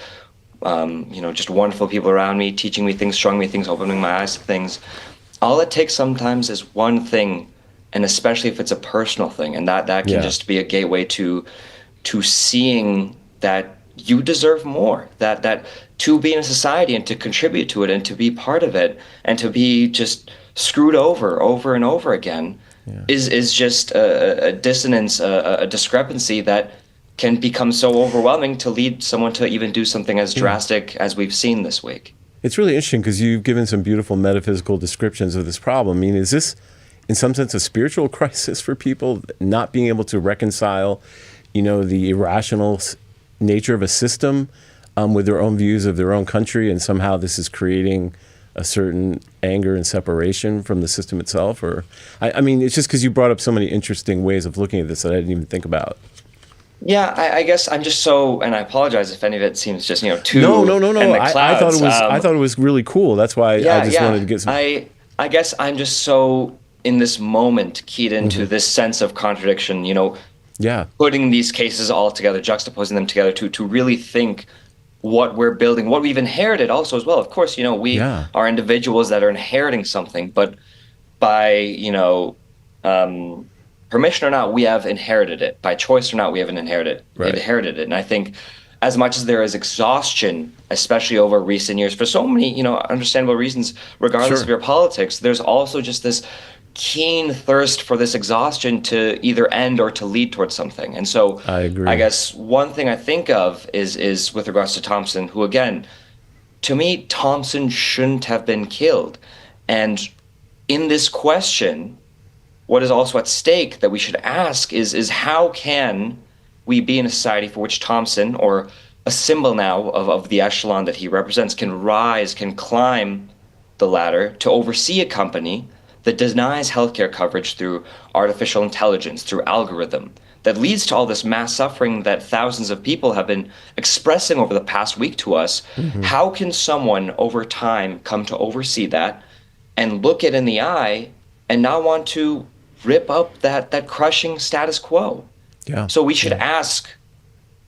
just wonderful people around me, teaching me things, showing me things, opening my eyes to things. All it takes sometimes is one thing, and especially if it's a personal thing, and that can just be a gateway to seeing that you deserve more, that to be in a society and to contribute to it and to be part of it and to be just screwed over and over again is just a dissonance, a discrepancy that can become so overwhelming to lead someone to even do something as drastic as we've seen this week. It's really interesting because you've given some beautiful metaphysical descriptions of this problem. I mean, is this in some sense a spiritual crisis for people not being able to reconcile, the irrational nature of a system with their own views of their own country, and somehow this is creating a certain anger and separation from the system itself? Or I mean, it's just because you brought up so many interesting ways of looking at this that I didn't even think about. Yeah, I guess I'm just so, and I apologize if any of it seems just too. No. I thought it was really cool. That's why I just wanted to get some. I guess I'm just so in this moment keyed into this sense of contradiction. Putting these cases all together, juxtaposing them together to really think what we're building, what we've inherited also as well. Of course, we are individuals that are inheriting something, but by, permission or not, we have inherited it. By choice or not, we haven't inherited it. And I think as much as there is exhaustion, especially over recent years, for so many, understandable reasons, regardless of your politics, there's also just this keen thirst for this exhaustion to either end or to lead towards something. And so I agree. I guess one thing I think of is with regards to Thompson, who again, to me, Thompson shouldn't have been killed. And in this question, what is also at stake that we should ask is how can we be in a society for which Thompson, or a symbol now of the echelon that he represents, can rise, can climb the ladder to oversee a company that denies healthcare coverage through artificial intelligence, through algorithm, that leads to all this mass suffering that thousands of people have been expressing over the past week to us. How can someone over time come to oversee that and look it in the eye and not want to rip up that crushing status quo? So we should ask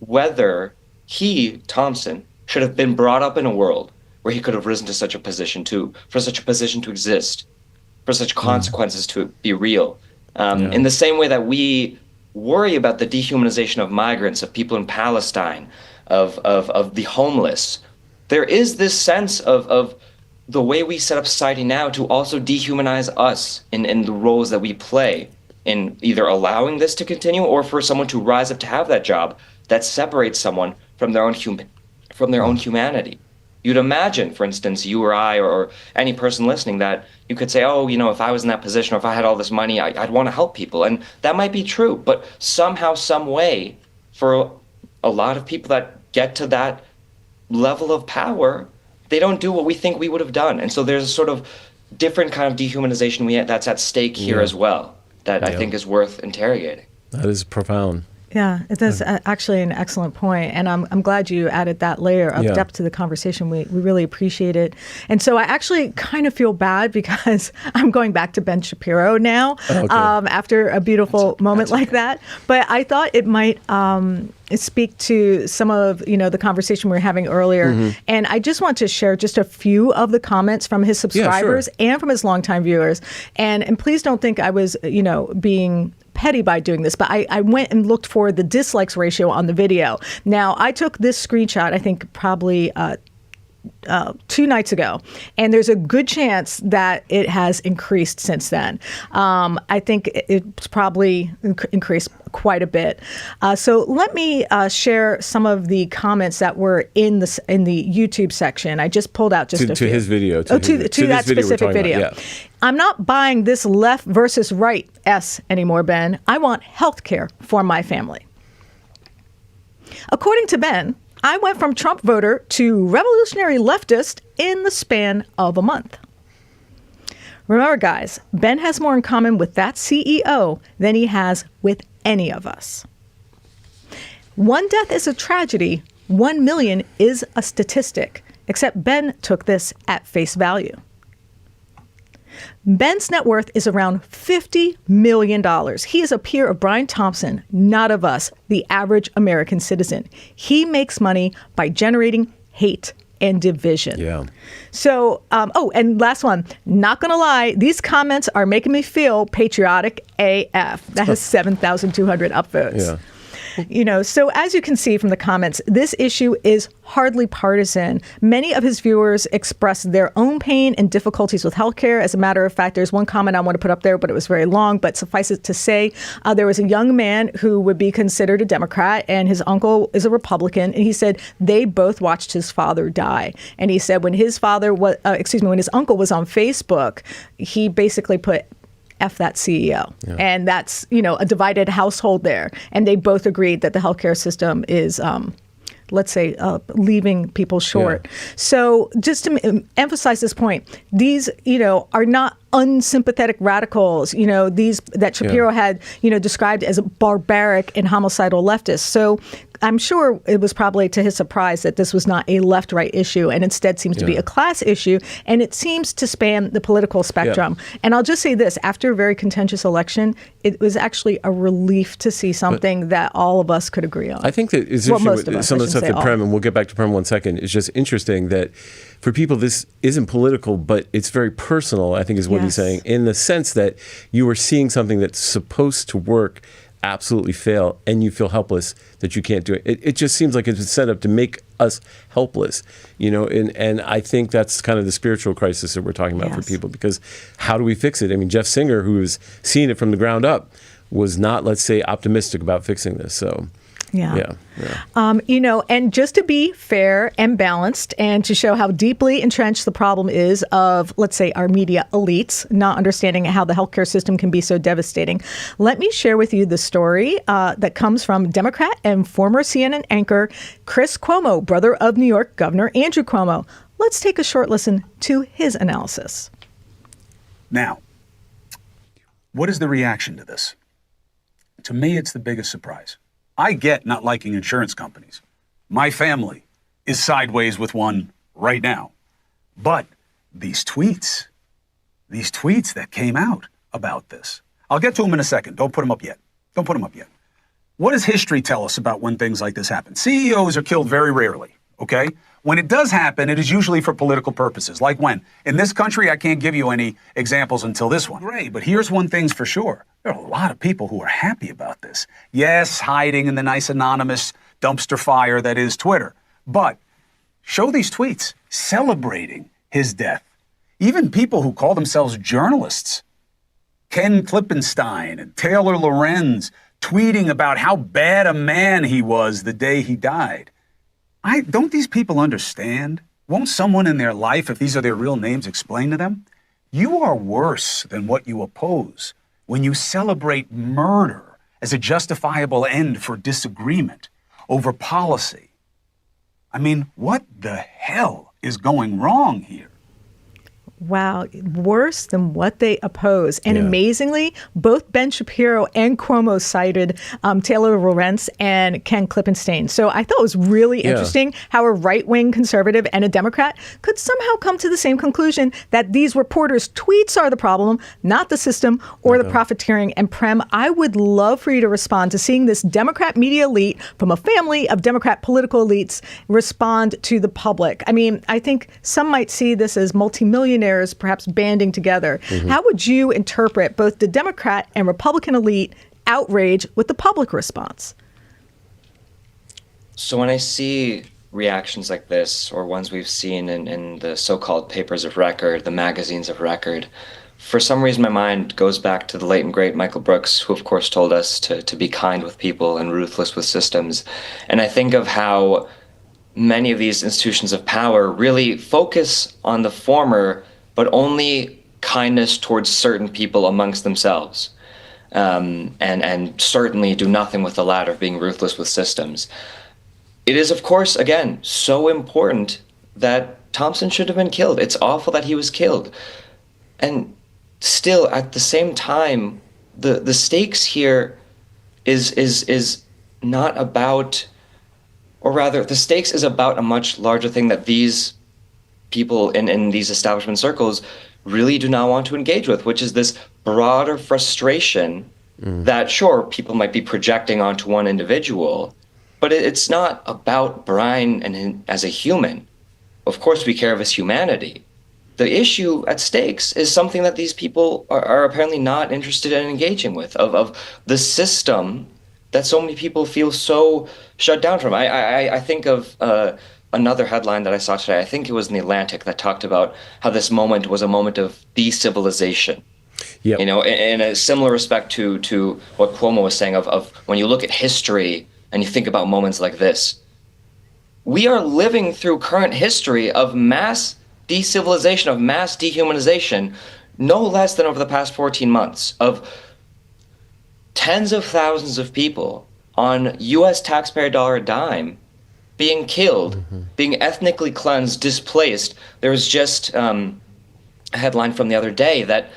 whether he, Thompson, should have been brought up in a world where he could have risen to such a position for such a position to exist, for such consequences to be real. In the same way that we worry about the dehumanization of migrants, of people in Palestine, of the homeless, there is this sense of the way we set up society now to also dehumanize us in the roles that we play in either allowing this to continue or for someone to rise up to have that job that separates someone from their own humanity. You'd imagine, for instance, you or I or any person listening, that you could say, oh, if I was in that position or if I had all this money, I'd want to help people. And that might be true. But somehow, some way, for a lot of people that get to that level of power, they don't do what we think we would have done. And so there's a sort of different kind of dehumanization that's at stake here as well that I think is worth interrogating. That is profound. Yeah, that's actually an excellent point. And I'm glad you added that layer of depth to the conversation. We really appreciate it. And so I actually kind of feel bad because I'm going back to Ben Shapiro now after a beautiful moment like that. But I thought it might speak to some of the conversation we were having earlier. And I just want to share just a few of the comments from his subscribers and from his longtime viewers. And please don't think I was being petty by doing this, but I went and looked for the dislikes ratio on the video. Now, I took this screenshot, I think probably 2 nights ago, and there's a good chance that it has increased since then. I think it's probably increased quite a bit. So let me share some of the comments that were in the YouTube section. I just pulled out just a few. To his video. To that specific video. I'm not buying this left versus right anymore, Ben. I want health care for my family. According to Ben, I went from Trump voter to revolutionary leftist in the span of a month. Remember, guys, Ben has more in common with that CEO than he has with any of us. One death is a tragedy. 1 million is a statistic, except Ben took this at face value. Ben's net worth is around $50 million. He is a peer of Brian Thompson, not of us, the average American citizen. He makes money by generating hate and division. Yeah. So, and last one, not going to lie, these comments are making me feel patriotic AF. That has 7,200 upvotes. Yeah. So as you can see from the comments, this issue is hardly partisan. Many of his viewers express their own pain and difficulties with healthcare. As a matter of fact, there's one comment I want to put up there, but it was very long. But suffice it to say, there was a young man who would be considered a Democrat, and his uncle is a Republican. And he said they both watched his father die. And he said when his father was, when his uncle was on Facebook, he basically put F that CEO. Yeah. And that's, a divided household there. And they both agreed that the healthcare system is, leaving people short. Yeah. So just to emphasize this point, these, are not unsympathetic radicals, these that Shapiro had, described as barbaric and homicidal leftists. So I'm sure it was probably to his surprise that this was not a left-right issue and instead seems to be a class issue. And it seems to span the political spectrum. Yeah. And I'll just say this, after a very contentious election, it was actually a relief to see something that all of us could agree on. I think that is interesting with some of the stuff that Prem, and we'll get back to Prem in 1 second, it's just interesting that for people, this isn't political, but it's very personal, I think is what he's saying, in the sense that you are seeing something that's supposed to work absolutely fail, and you feel helpless that you can't do it. It just seems like it's set up to make us helpless, and I think that's kind of the spiritual crisis that we're talking about for people, because how do we fix it? I mean, Jeff Singer, who was seeing it from the ground up, was not, let's say, optimistic about fixing this. So and just to be fair and balanced and to show how deeply entrenched the problem is of, let's say, our media elites not understanding how the healthcare system can be so devastating, let me share with you the story that comes from Democrat and former CNN anchor Chris Cuomo, brother of New York Governor Andrew Cuomo. Let's take a short listen to his analysis. Now, what is the reaction to this? To me, it's the biggest surprise. I get not liking insurance companies. My family is sideways with one right now. But these tweets that came out about this, I'll get to them in a second. Don't put them up yet. What does history tell us about when things like this happen? CEOs are killed very rarely, okay? When it does happen, it is usually for political purposes. Like when? In this country, I can't give you any examples until this one. Great, but here's one thing's for sure. There are a lot of people who are happy about this. Yes, hiding in the nice anonymous dumpster fire that is Twitter. But show these tweets celebrating his death. Even people who call themselves journalists, Ken Klippenstein and Taylor Lorenz, tweeting about how bad a man he was the day he died. Don't these people understand Won't someone in their life, if these are their real names, explain to them? You are worse than what you oppose when you celebrate murder as a justifiable end for disagreement over policy. I mean, what the hell is going wrong here? Wow, worse than what they oppose. And amazingly, both Ben Shapiro and Cuomo cited Taylor Lorenz and Ken Klippenstein. So I thought it was really interesting how a right-wing conservative and a Democrat could somehow come to the same conclusion that these reporters' tweets are the problem, not the system or the profiteering. And Prem, I would love for you to respond to seeing this Democrat media elite from a family of Democrat political elites respond to the public. I mean, I think some might see this as multimillionaires perhaps banding together. How would you interpret both the Democrat and Republican elite outrage with the public response? So when I see reactions like this, or ones we've seen in the so-called papers of record, the magazines of record, for some reason my mind goes back to the late and great Michael Brooks, who of course told us to be kind with people and ruthless with systems. And I think of how many of these institutions of power really focus on the former, but only kindness towards certain people amongst themselves, and certainly do nothing with the latter, being ruthless with systems. It is, of course, again, so important that Thompson should have been killed. It's awful that he was killed. And still, at the same time, the stakes here is not about, or rather, the stakes is about a much larger thing that these people in these establishment circles really do not want to engage with, which is this broader frustration that, sure, people might be projecting onto one individual, but it's not about Brian and him as a human. Of course, we care of his humanity. The issue at stakes is something that these people are apparently not interested in engaging with, of the system that so many people feel so shut down from. I think of another headline that I saw today. I think it was in The Atlantic, that talked about how this moment was a moment of de-civilization. Yep. You know, in a similar respect to what Cuomo was saying of when you look at history and you think about moments like this, we are living through current history of mass de-civilization, of mass dehumanization, no less than over the past 14 months, of tens of thousands of people on U.S. taxpayer dollar dime being killed, being ethnically cleansed, displaced. There was just a headline from the other day that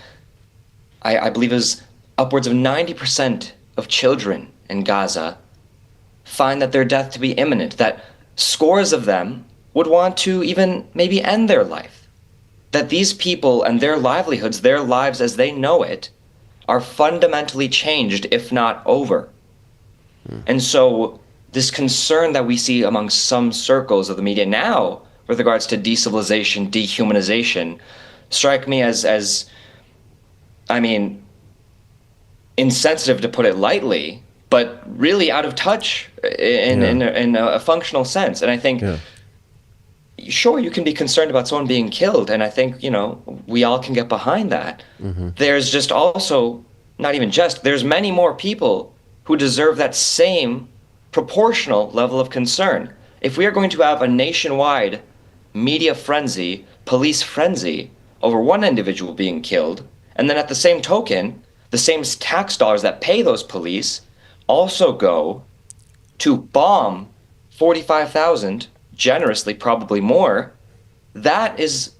I believe is upwards of 90% of children in Gaza find that their death to be imminent, that scores of them would want to even maybe end their life, that these people and their livelihoods, their lives as they know it, are fundamentally changed, if not over. And so this concern that we see among some circles of the media now with regards to de-civilization, dehumanization, strike me as I mean, insensitive to put it lightly, but really out of touch in a functional sense. And I think, sure, you can be concerned about someone being killed, and I think, you know, we all can get behind that. There's just also, not even just, there's many more people who deserve that same proportional level of concern. If we are going to have a nationwide media frenzy, police frenzy over one individual being killed, and then at the same token, the same tax dollars that pay those police also go to bomb 45,000, generously, probably more, that is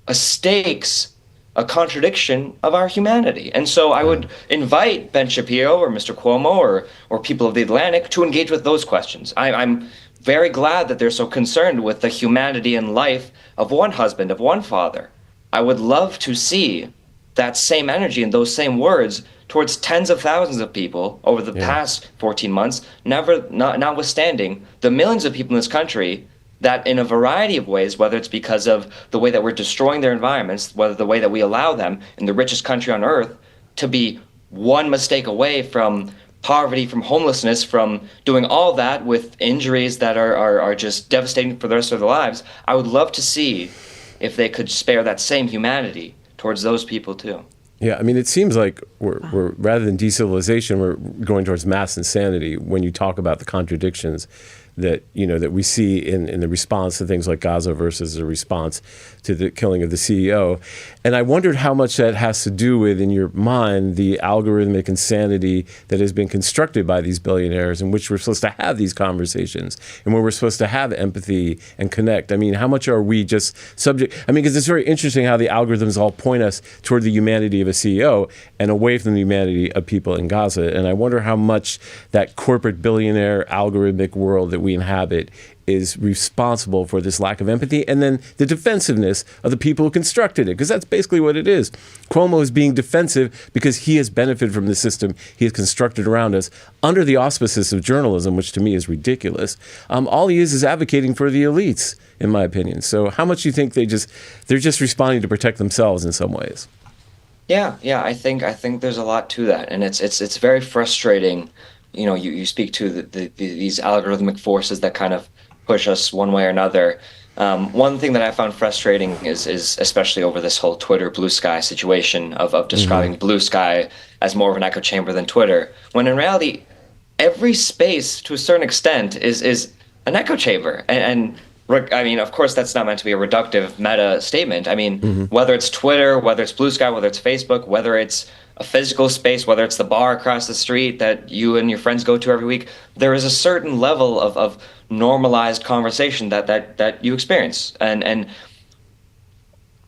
a stakes, a contradiction of our humanity. And so I would invite Ben Shapiro or Mr. Cuomo or people of The Atlantic to engage with those questions. I'm very glad that they're so concerned with the humanity and life of one husband, of one father. I would love to see that same energy and those same words towards tens of thousands of people over the past 14 months, notwithstanding the millions of people in this country that in a variety of ways, whether it's because of the way that we're destroying their environments, whether the way that we allow them in the richest country on earth to be one mistake away from poverty, from homelessness, from doing all that with injuries that are just devastating for the rest of their lives, I would love to see if they could spare that same humanity towards those people too. Yeah, I mean, it seems like we're rather than deciviliization, we're going towards mass insanity when you talk about the contradictions that we see in the response to things like Gaza versus the response to the killing of the CEO. And I wondered how much that has to do with, in your mind, the algorithmic insanity that has been constructed by these billionaires, in which we're supposed to have these conversations and where we're supposed to have empathy and connect. I mean, how much are we just subject? I mean, because it's very interesting how the algorithms all point us toward the humanity of a CEO and away from the humanity of people in Gaza. And I wonder how much that corporate billionaire algorithmic world that we inhabit is responsible for this lack of empathy, and then the defensiveness of the people who constructed it, because that's basically what it is. Cuomo is being defensive because he has benefited from the system he has constructed around us under the auspices of journalism, which to me is ridiculous. All he is advocating for the elites, in my opinion. So how much do you think they're just responding to protect themselves in some ways? Yeah, I think there's a lot to that, and it's very frustrating. You speak to these algorithmic forces that kind of push us one way or another. One thing that I found frustrating is especially over this whole Twitter blue sky situation of describing blue sky as more of an echo chamber than Twitter, when in reality, every space to a certain extent is an echo chamber. And I mean, of course, that's not meant to be a reductive meta statement. I mean, whether it's Twitter, whether it's blue sky, whether it's Facebook, whether it's a physical space, whether it's the bar across the street that you and your friends go to every week, there is a certain level of normalized conversation that you experience. And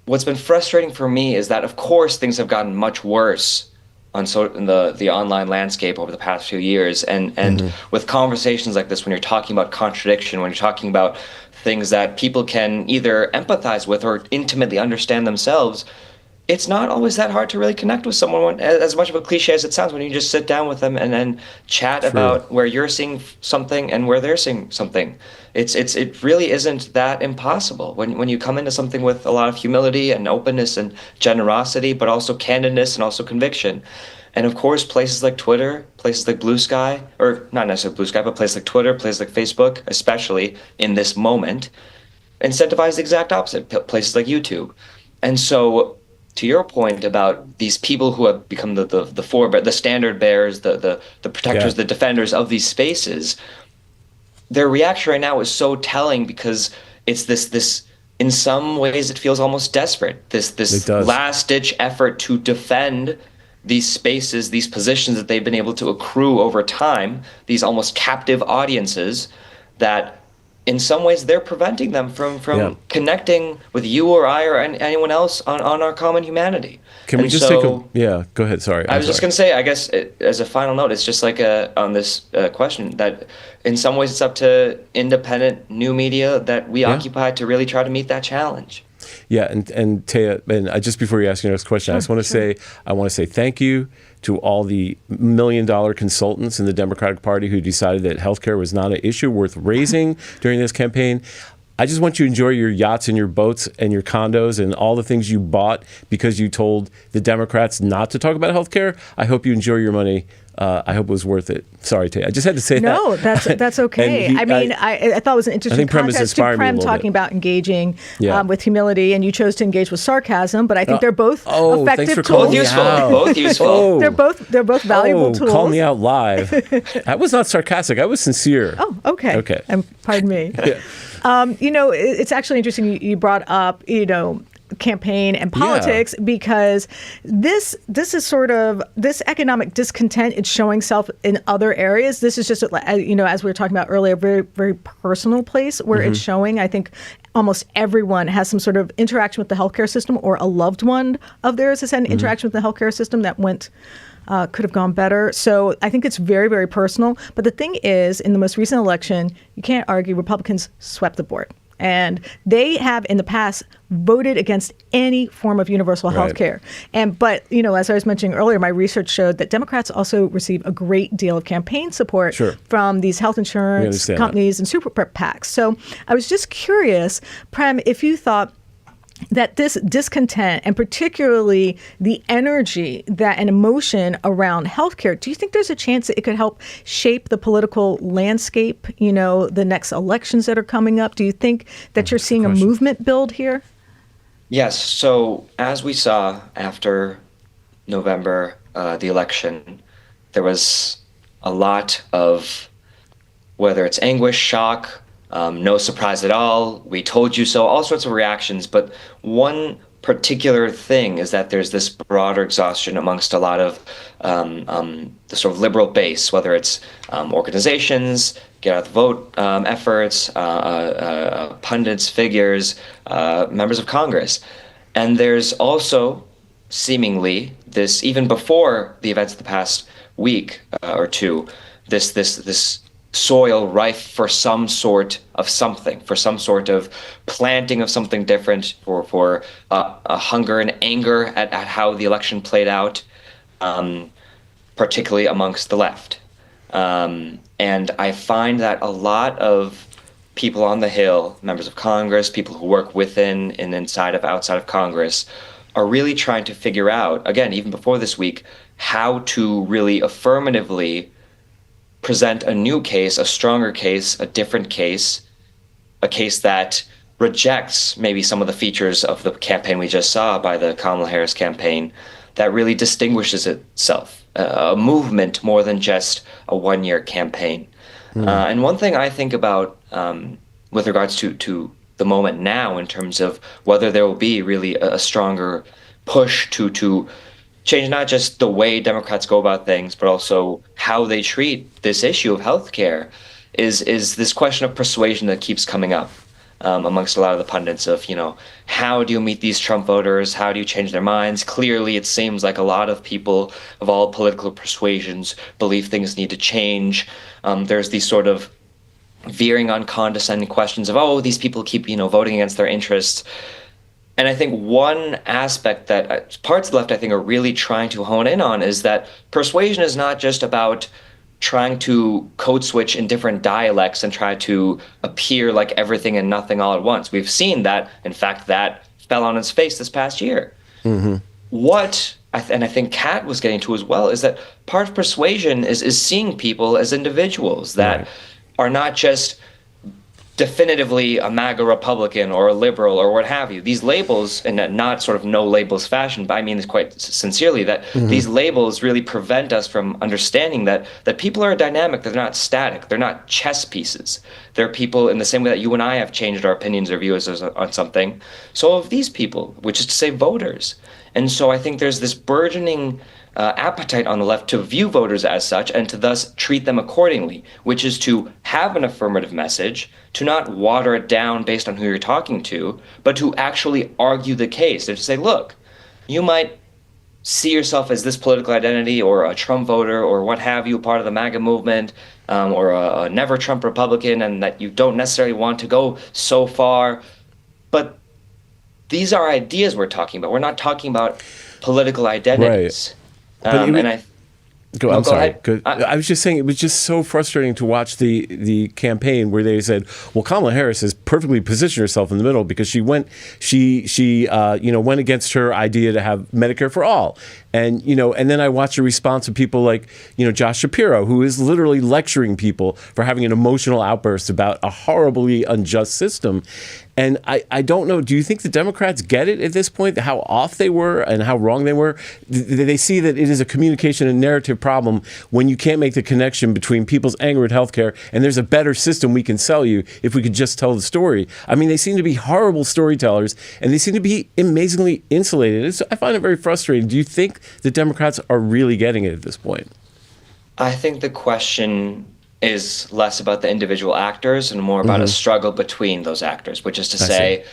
what's been frustrating for me is that, of course, things have gotten much worse in the online landscape over the past few years. And with conversations like this, when you're talking about contradiction, when you're talking about things that people can either empathize with or intimately understand themselves, it's not always that hard to really connect with someone, as much of a cliche as it sounds, when you just sit down with them and then chat about where you're seeing something and where they're seeing something. It really isn't that impossible when you come into something with a lot of humility and openness and generosity, but also candidness and also conviction. And of course, places like Twitter, places like Blue Sky, or not necessarily Blue Sky, but places like Twitter, places like Facebook, especially in this moment, incentivize the exact opposite, places like YouTube. And so, to your point about these people who have become the standard bearers, the protectors, the defenders of these spaces, their reaction right now is so telling, because it's this in some ways it feels almost desperate, this last ditch effort to defend these spaces, these positions that they've been able to accrue over time, these almost captive audiences that in some ways they're preventing them from connecting with you or I or anyone else on our common humanity. Can we just go ahead. Sorry. I was just going to say, I guess as a final note, it's just like on this question that in some ways it's up to independent new media that we occupy to really try to meet that challenge. Yeah, and Taya, and just before you ask your next question, I just want to say thank you to all the $1 million consultants in the Democratic Party who decided that healthcare was not an issue worth raising during this campaign. I just want you to enjoy your yachts and your boats and your condos and all the things you bought because you told the Democrats not to talk about healthcare. I hope you enjoy your money. I hope it was worth it. Sorry, Taya. I just had to say that. No, that's okay. I thought it was an interesting contrast to Prem talking about engaging with humility, and you chose to engage with sarcasm. But I think they're both effective tools. Both useful. They're both valuable tools. Call me out live. I was not sarcastic. I was sincere. Oh, okay. Okay. Pardon me. It's actually interesting you brought up, campaign and politics, because this is sort of this economic discontent. It's showing self in other areas. This is just as we were talking about earlier, a very, very personal place where it's showing. I think almost everyone has some sort of interaction with the healthcare system, or a loved one of theirs has had an interaction with the healthcare system that could have gone better. So I think it's very, very personal. But the thing is, in the most recent election, you can't argue Republicans swept the board. And they have in the past voted against any form of universal health care. But as I was mentioning earlier, my research showed that Democrats also receive a great deal of campaign support from these health insurance companies and super PACs. So I was just curious, Prem, if you thought that this discontent, and particularly the energy and emotion around healthcare, do you think there's a chance that it could help shape the political landscape, the next elections that are coming up? Do you think that you're seeing a movement build here? Yes. So as we saw after November, the election, there was a lot of whether it's anguish, shock, no surprise at all, we told you so, all sorts of reactions. But one particular thing is that there's this broader exhaustion amongst a lot of the sort of liberal base, whether it's organizations, get out the vote efforts, pundits, figures, members of Congress. And there's also seemingly this, even before the events of the past week or two, this soil rife for some sort of something, for some sort of planting of something different, for a hunger and anger at how the election played out, particularly amongst the left. And I find that a lot of people on the Hill, members of Congress, people who work within and outside of Congress, are really trying to figure out, again, even before this week, how to really affirmatively present a new case, a stronger case, a different case, a case that rejects maybe some of the features of the campaign we just saw by the Kamala Harris campaign, that really distinguishes itself, a movement more than just a one-year campaign. And one thing I think about with regards to the moment now, in terms of whether there will be really a stronger push to change not just the way Democrats go about things, but also how they treat this issue of healthcare, is this question of persuasion that keeps coming up amongst a lot of the pundits of, how do you meet these Trump voters? How do you change their minds? Clearly, it seems like a lot of people of all political persuasions believe things need to change. There's these sort of veering on condescending questions of, these people keep, voting against their interests. And I think one aspect that parts of the left, I think, are really trying to hone in on is that persuasion is not just about trying to code switch in different dialects and try to appear like everything and nothing all at once. We've seen that, in fact, that fell on its face this past year. Mm-hmm. And I think Kat was getting to as well, is that part of persuasion is seeing people as individuals that are not just definitively a MAGA Republican or a liberal or what have you. These labels, and not sort of no labels fashion, but I mean this quite sincerely, that these labels really prevent us from understanding that people are dynamic, they're not static, they're not chess pieces. They're people in the same way that you and I have changed our opinions or views on something. So have these people, which is to say voters. And so I think there's this burgeoning appetite on the left to view voters as such and to thus treat them accordingly, which is to have an affirmative message, to not water it down based on who you're talking to, but to actually argue the case and to say, look, you might see yourself as this political identity or a Trump voter or what have you, part of the MAGA movement, or a never Trump Republican, and that you don't necessarily want to go so far. But these are ideas we're talking about. We're not talking about political identities. Right. I'm sorry. I was just saying, it was just so frustrating to watch the campaign where they said, well, Kamala Harris has perfectly positioned herself in the middle because she went against her idea to have Medicare for all. And then I watched a response of people like, Josh Shapiro, who is literally lecturing people for having an emotional outburst about a horribly unjust system. And I don't know, do you think the Democrats get it at this point, how off they were and how wrong they were? They see that it is a communication and narrative problem when you can't make the connection between people's anger at healthcare and there's a better system we can sell you if we could just tell the story. I mean, they seem to be horrible storytellers and they seem to be amazingly insulated. I find it very frustrating. Do you think the Democrats are really getting it at this point? I think the question is less about the individual actors and more about a struggle between those actors, which is to say,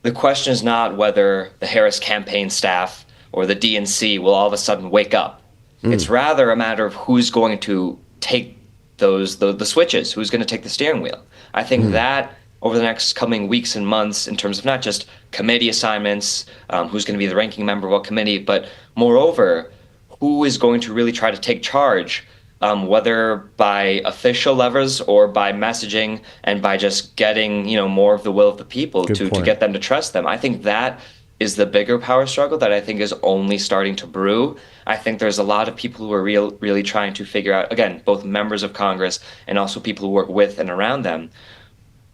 the question is not whether the Harris campaign staff or the DNC will all of a sudden wake up. It's rather a matter of who's going to take the switches, who's going to take the steering wheel. I think that over the next coming weeks and months, in terms of not just committee assignments, who's going to be the ranking member of what committee, but moreover, who is going to really try to take charge, whether by official levers or by messaging and by just getting, more of the will of the people to get them to trust them. I think that is the bigger power struggle that I think is only starting to brew. I think there's a lot of people who are really trying to figure out, again, both members of Congress and also people who work with and around them,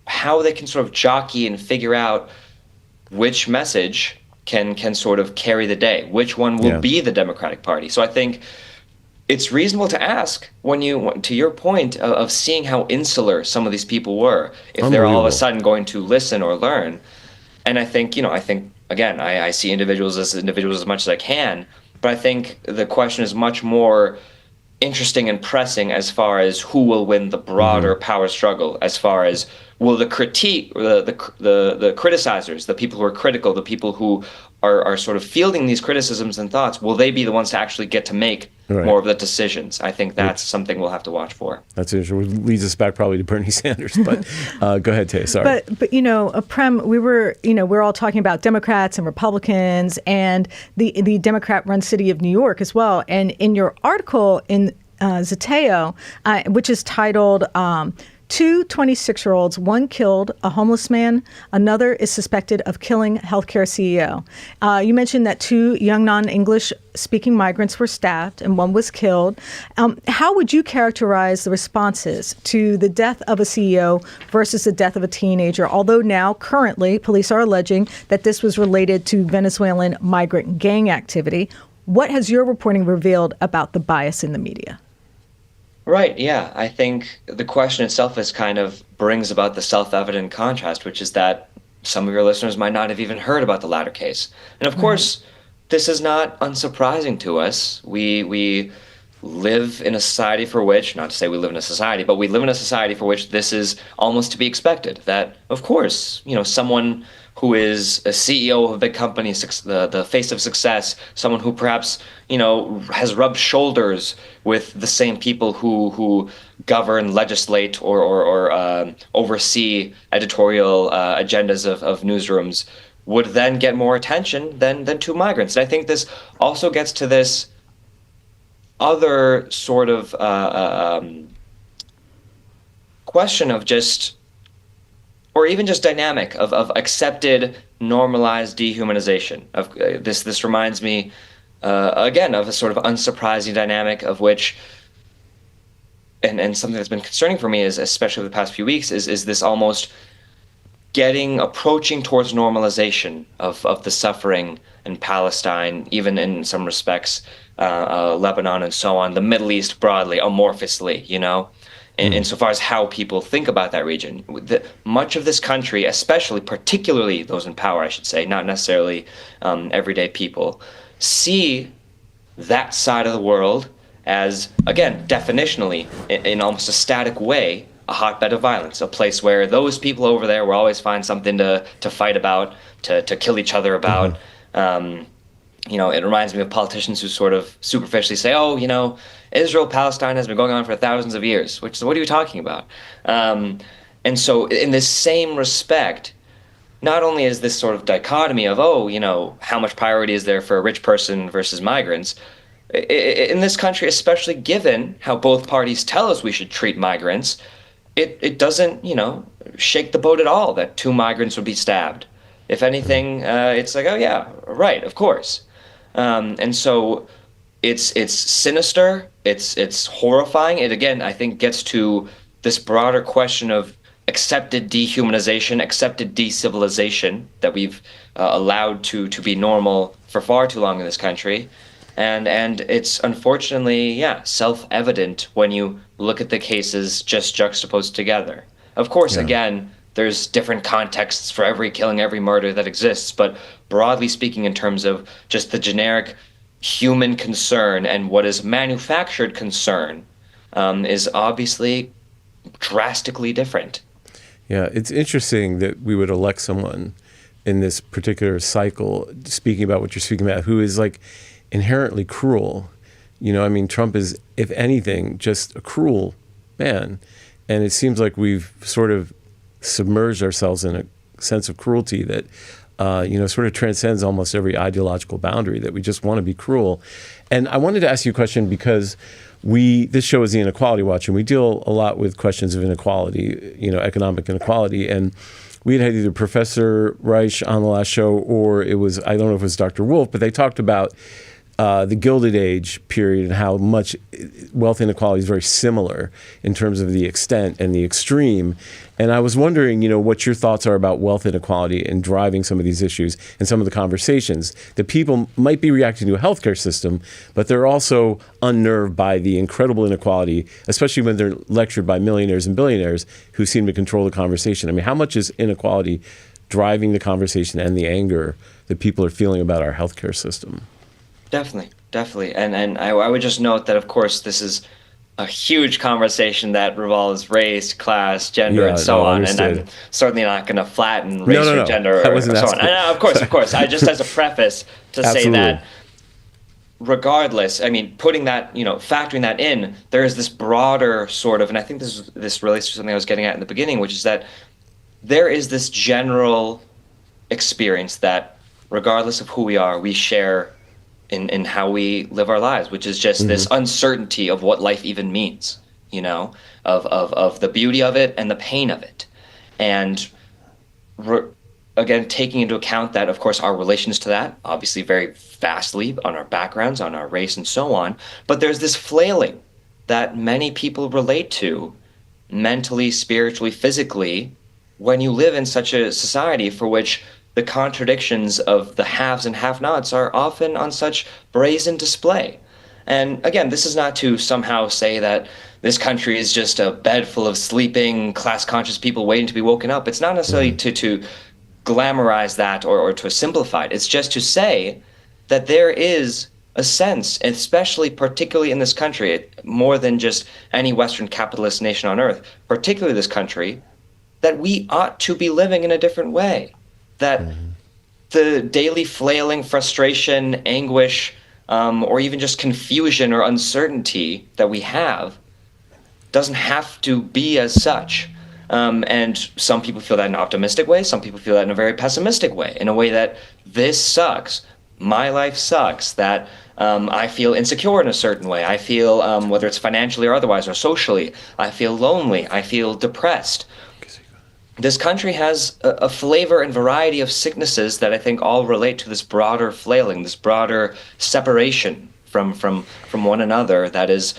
how they can sort of jockey and figure out which message can sort of carry the day, which one will be the Democratic Party. So I think it's reasonable to ask when to your point of seeing how insular some of these people were, if they're all of a sudden going to listen or learn. And I think, again, I see individuals as much as I can, but I think the question is much more interesting and pressing as far as who will win the broader power struggle, as far as will the critique, the criticizers, the people who are critical, the people who are sort of fielding these criticisms and thoughts, will they be the ones to actually get to make more of the decisions? I think that's something we'll have to watch for. That's interesting. It leads us back probably to Bernie Sanders, but go ahead, Taya. Sorry. But Prem, we're all talking about Democrats and Republicans and the Democrat-run city of New York as well. And in your article in Zeteo, which is titled Two 26-year-olds, one killed a homeless man, another is suspected of killing healthcare CEO. You mentioned that two young non-English speaking migrants were stabbed and one was killed. How would you characterize the responses to the death of a CEO versus the death of a teenager? Although now, currently, police are alleging that this was related to Venezuelan migrant gang activity. What has your reporting revealed about the bias in the media? Right, yeah. I think the question itself is kind of brings about the self-evident contrast, which is that some of your listeners might not have even heard about the latter case. And of course, this is not unsurprising to us. We live in a society for which, not to say we live in a society, but we live in a society for which this is almost to be expected. That, of course, someone who is a CEO of a big company, the face of success, someone who perhaps, has rubbed shoulders with the same people who govern, legislate, or oversee editorial agendas of newsrooms, would then get more attention than two migrants. And I think this also gets to this other sort of question of or even just dynamic of accepted, normalized dehumanization. Of this reminds me again of a sort of unsurprising dynamic of which, and something that's been concerning for me is, especially over the past few weeks, is this almost approaching towards normalization of the suffering in Palestine, even in some respects, Lebanon and so on, the Middle East broadly, amorphously, insofar as how people think about that region. Much of this country, particularly those in power, I should say, not necessarily everyday people, see that side of the world as, again, definitionally, in almost a static way, a hotbed of violence, a place where those people over there will always find something to fight about, to kill each other about. It reminds me of politicians who sort of superficially say, Israel-Palestine has been going on for thousands of years, which is, what are you talking about? And so in this same respect, not only is this sort of dichotomy of, how much priority is there for a rich person versus migrants, in this country, especially given how both parties tell us we should treat migrants, it doesn't, shake the boat at all that two migrants would be stabbed. If anything, it's like, oh yeah, right, of course. And so it's sinister, it's horrifying. It again, I think, gets to this broader question of accepted dehumanization, accepted decivilization that we've allowed to be normal for far too long in this country. And it's unfortunately, self-evident when you look at the cases just juxtaposed together. Of course, again, there's different contexts for every killing, every murder that exists, but broadly speaking, in terms of just the generic human concern and what is manufactured concern, is obviously drastically different. Yeah, it's interesting that we would elect someone in this particular cycle, speaking about what you're speaking about, who is like inherently cruel. Trump is, if anything, just a cruel man. And it seems like we've sort of submerged ourselves in a sense of cruelty that, sort of transcends almost every ideological boundary, that we just want to be cruel. And I wanted to ask you a question because this show is the Inequality Watch, and we deal a lot with questions of inequality, economic inequality. And we had either Professor Reich on the last show, or it was, I don't know if it was Dr. Wolf, but they talked about the Gilded Age period and how much wealth inequality is very similar in terms of the extent and the extreme. And I was wondering, what your thoughts are about wealth inequality and driving some of these issues and some of the conversations that people might be reacting to a healthcare system, but they're also unnerved by the incredible inequality, especially when they're lectured by millionaires and billionaires who seem to control the conversation. I mean, how much is inequality driving the conversation and the anger that people are feeling about our healthcare system? Definitely. And I would just note that, of course, this is a huge conversation that revolves race, class, gender, and so on. Understood. And I'm certainly not going to flatten race or gender or so on. And of course. I just as a preface to say that regardless, I mean, putting that, factoring that in, there is this broader sort of, and I think this relates to something I was getting at in the beginning, which is that there is this general experience that regardless of who we are, we share in how we live our lives, which is just this uncertainty of what life even means, of the beauty of it and the pain of it. And again, taking into account that, of course, our relations to that obviously vary vastly on our backgrounds, on our race, and so on. But there's this flailing that many people relate to mentally, spiritually, physically, when you live in such a society for which the contradictions of the haves and have-nots are often on such brazen display. And again, this is not to somehow say that this country is just a bed full of sleeping, class-conscious people waiting to be woken up. It's not necessarily to glamorize that or to simplify it. It's just to say that there is a sense, especially particularly in this country, more than just any Western capitalist nation on earth, particularly this country, that we ought to be living in a different way. That the daily flailing, frustration, anguish, or even just confusion or uncertainty that we have doesn't have to be as such. And some people feel that in an optimistic way. Some people feel that in a very pessimistic way, in a way that this sucks. My life sucks. That I feel insecure in a certain way. I feel, whether it's financially or otherwise or socially, I feel lonely. I feel depressed. This country has a flavor and variety of sicknesses that I think all relate to this broader flailing, this broader separation from one another that is,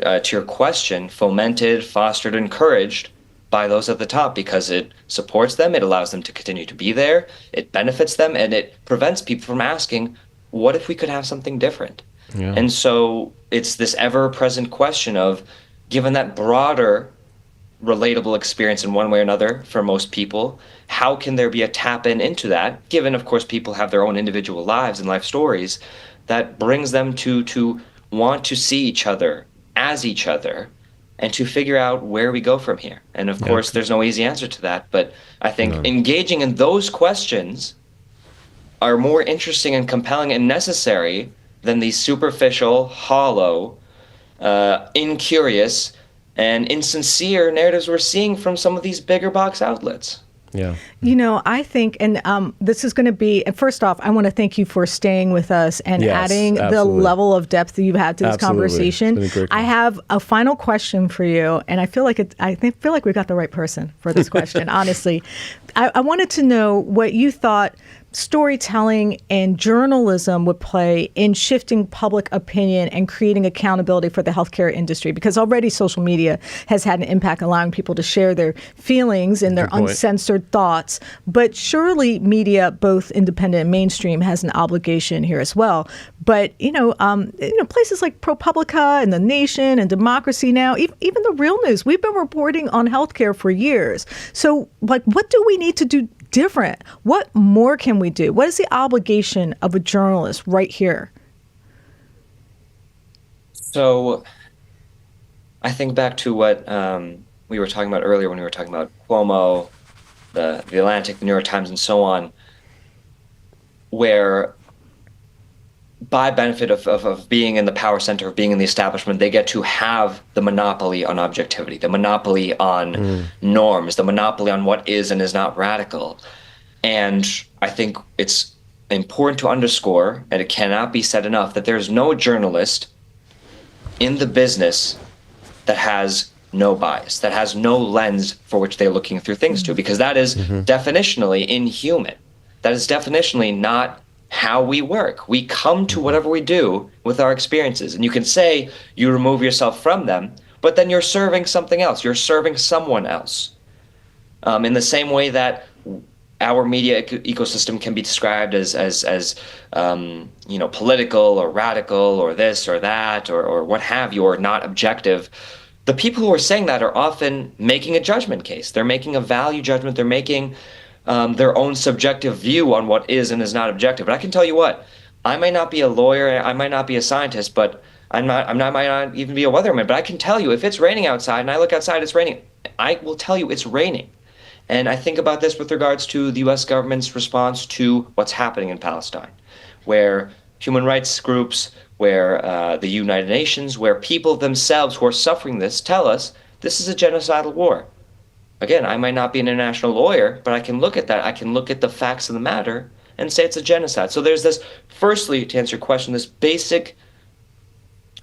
to your question, fomented, fostered, encouraged by those at the top because it supports them, it allows them to continue to be there, it benefits them, and it prevents people from asking, what if we could have something different? Yeah. And so it's this ever-present question of, given that broader relatable experience in one way or another for most people, how can there be a tap-in into that, given, of course, people have their own individual lives and life stories, that brings them to want to see each other as each other and to figure out where we go from here. And, of course, there's no easy answer to that, but I think engaging in those questions are more interesting and compelling and necessary than these superficial, hollow, incurious, and insincere narratives we're seeing from some of these bigger box outlets. Yeah. I think, and this is going to be, first off, I want to thank you for staying with us and adding the level of depth that you've had to this conversation. I have a final question for you, and I feel like we got the right person for this question, honestly. I wanted to know what you thought storytelling and journalism would play in shifting public opinion and creating accountability for the healthcare industry, because already social media has had an impact allowing people to share their feelings and their uncensored thoughts. But surely media, both independent and mainstream, has an obligation here as well. But, places like ProPublica and The Nation and Democracy Now!, even the Real News, we've been reporting on healthcare for years. So, what do we need to do different? What more can we do? What is the obligation of a journalist right here? So I think back to what we were talking about earlier when we were talking about Cuomo, the Atlantic, the New York Times, and so on, where by benefit of being in the power center, of being in the establishment, they get to have the monopoly on objectivity, the monopoly on norms, the monopoly on what is and is not radical. And I think it's important to underscore, and it cannot be said enough, that there's no journalist in the business that has no bias, that has no lens for which they're looking through things to, because that is definitionally inhuman. That is definitionally not how we work. We come to whatever we do with our experiences. And you can say you remove yourself from them, but then you're serving something else. You're serving someone else. In the same way that our media ecosystem can be described as political or radical or this or that or what have you, or not objective. The people who are saying that are often making a judgment case. They're making a value judgment. They're making their own subjective view on what is and is not objective. But I can tell you what, I might not be a lawyer, I might not be a scientist, but I might not even be a weatherman. But I can tell you, if it's raining outside and I look outside, it's raining, I will tell you it's raining. And I think about this with regards to the U.S. government's response to what's happening in Palestine, where human rights groups, where the United Nations, where people themselves who are suffering this tell us this is a genocidal war. Again, I might not be an international lawyer, but I can look at that. I can look at the facts of the matter and say it's a genocide. So there's this, firstly, to answer your question, this basic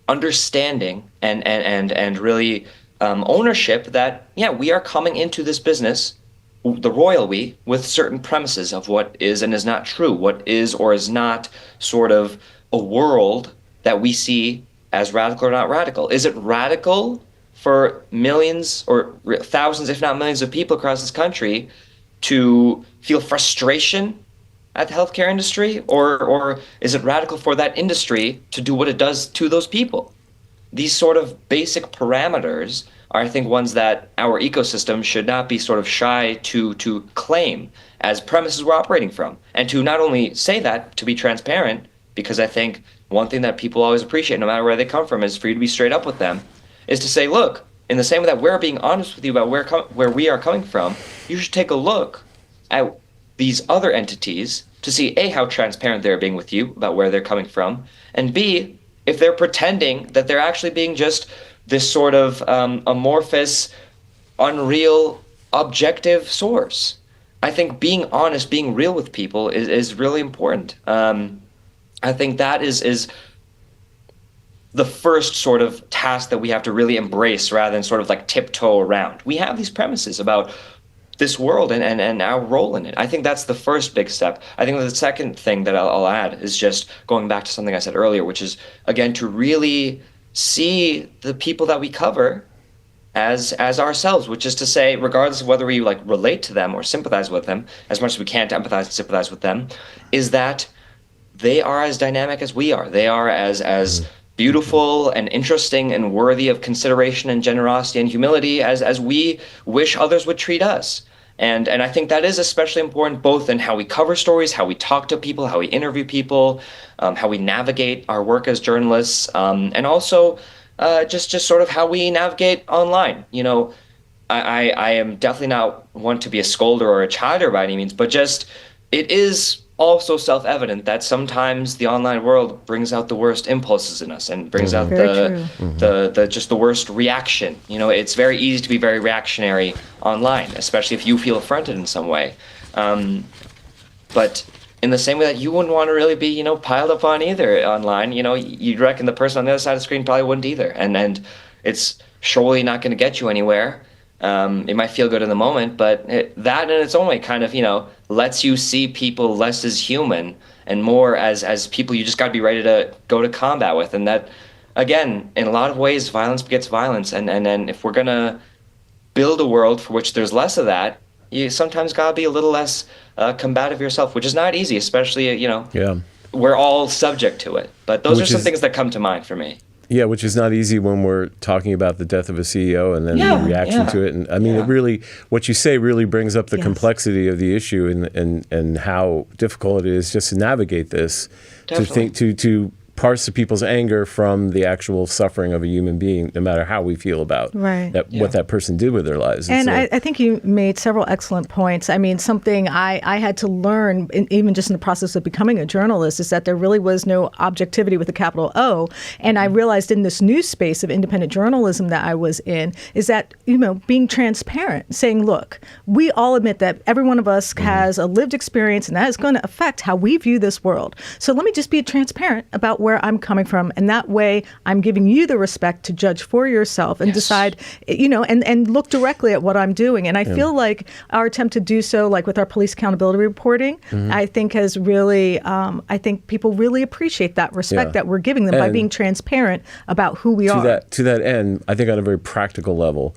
understanding and really ownership that, yeah, we are coming into this business, the royal we, with certain premises of what is and is not true, what is or is not sort of a world that we see as radical or not radical. Is it radical for millions or thousands, if not millions of people across this country to feel frustration at the healthcare industry? Or is it radical for that industry to do what it does to those people? These sort of basic parameters are, I think, ones that our ecosystem should not be sort of shy to claim as premises we're operating from. And to not only say that, to be transparent, because I think one thing that people always appreciate, no matter where they come from, is for you to be straight up with them, is to say, look, in the same way that we're being honest with you about where we are coming from, you should take a look at these other entities to see, A, how transparent they're being with you about where they're coming from, and B, if they're pretending that they're actually being just this sort of amorphous, unreal, objective source. I think being honest, being real with people is really important. I think that is the first sort of task that we have to really embrace rather than sort of like tiptoe around. We have these premises about this world and our role in it. I think that's the first big step. I think the second thing that I'll add is just going back to something I said earlier, which is, again, to really see the people that we cover as ourselves, which is to say, regardless of whether we like relate to them or sympathize with them, as much as we can to empathize and sympathize with them, is that they are as dynamic as we are. They are as beautiful and interesting and worthy of consideration and generosity and humility as we wish others would treat us. And I think that is especially important both in how we cover stories, how we talk to people, how we interview people, how we navigate our work as journalists, and also just sort of how we navigate online. You know, I am definitely not one to be a scolder or a chider by any means, but just it is also self-evident that sometimes the online world brings out the worst impulses in us and brings out the worst reaction. You know, it's very easy to be very reactionary online, especially if you feel affronted in some way. But in the same way that you wouldn't want to really be, piled up on either online, you'd reckon the person on the other side of the screen probably wouldn't either. And it's surely not going to get you anywhere. It might feel good in the moment, but that in its own way kind of, lets you see people less as human and more as people you just got to be ready to go to combat with. And that, again, in a lot of ways, violence begets violence. And then if we're going to build a world for which there's less of that, you sometimes got to be a little less combative yourself, which is not easy, especially, we're all subject to it. But those are some things that come to mind for me. Yeah, which is not easy when we're talking about the death of a CEO and then the reaction to it. And I mean, it really, what you say really brings up the complexity of the issue and how difficult it is just to navigate this, to parse the people's anger from the actual suffering of a human being, no matter how we feel about what that person did with their lives. And I think you made several excellent points. I mean, something I had to learn, even just in the process of becoming a journalist, is that there really was no objectivity with a capital O. And I realized in this new space of independent journalism that I was in, is that, being transparent, saying, look, we all admit that every one of us has a lived experience, and that is going to affect how we view this world. So let me just be transparent about where I'm coming from. And that way I'm giving you the respect to judge for yourself and decide, and look directly at what I'm doing. And I feel like our attempt to do so, like with our police accountability reporting, I think has really, I think people really appreciate that respect that we're giving them by being transparent about who we are. To that end, I think on a very practical level,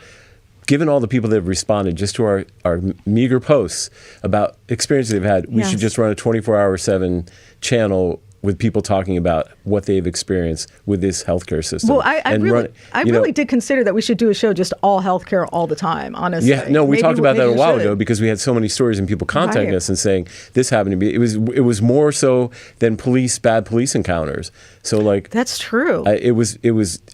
given all the people that have responded just to our meager posts about experiences they've had, we should just run a 24/7 channel with people talking about what they've experienced with this healthcare system. Well, I really did consider that we should do a show just all healthcare all the time, honestly. Yeah, no, we talked about that a while ago because we had so many stories and people contacting us and saying this happened to me. It was more so than bad police encounters. So like that's true. It was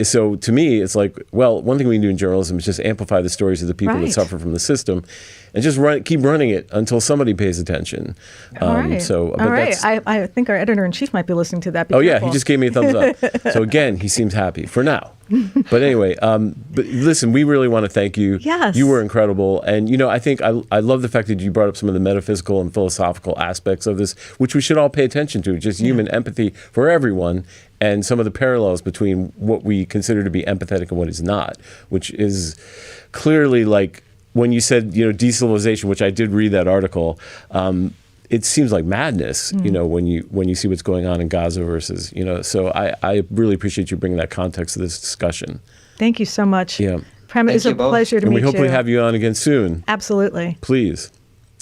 so to me it's like, well, one thing we can do in journalism is just amplify the stories of the people that suffer from the system. And just keep running it until somebody pays attention. All right. I think our editor-in-chief might be listening to that. Be careful. He just gave me a thumbs up. So again, he seems happy for now. But anyway, but listen, we really want to thank you. Yes. You were incredible. And, I think I love the fact that you brought up some of the metaphysical and philosophical aspects of this, which we should all pay attention to, just human empathy for everyone and some of the parallels between what we consider to be empathetic and what is not, which is clearly like, when you said, decivilization, which I did read that article, it seems like madness, when you see what's going on in Gaza versus, so I really appreciate you bringing that context to this discussion. Thank you so much. Yeah. Prem, it was a pleasure to meet you. And we hopefully have you on again soon. Absolutely. Please.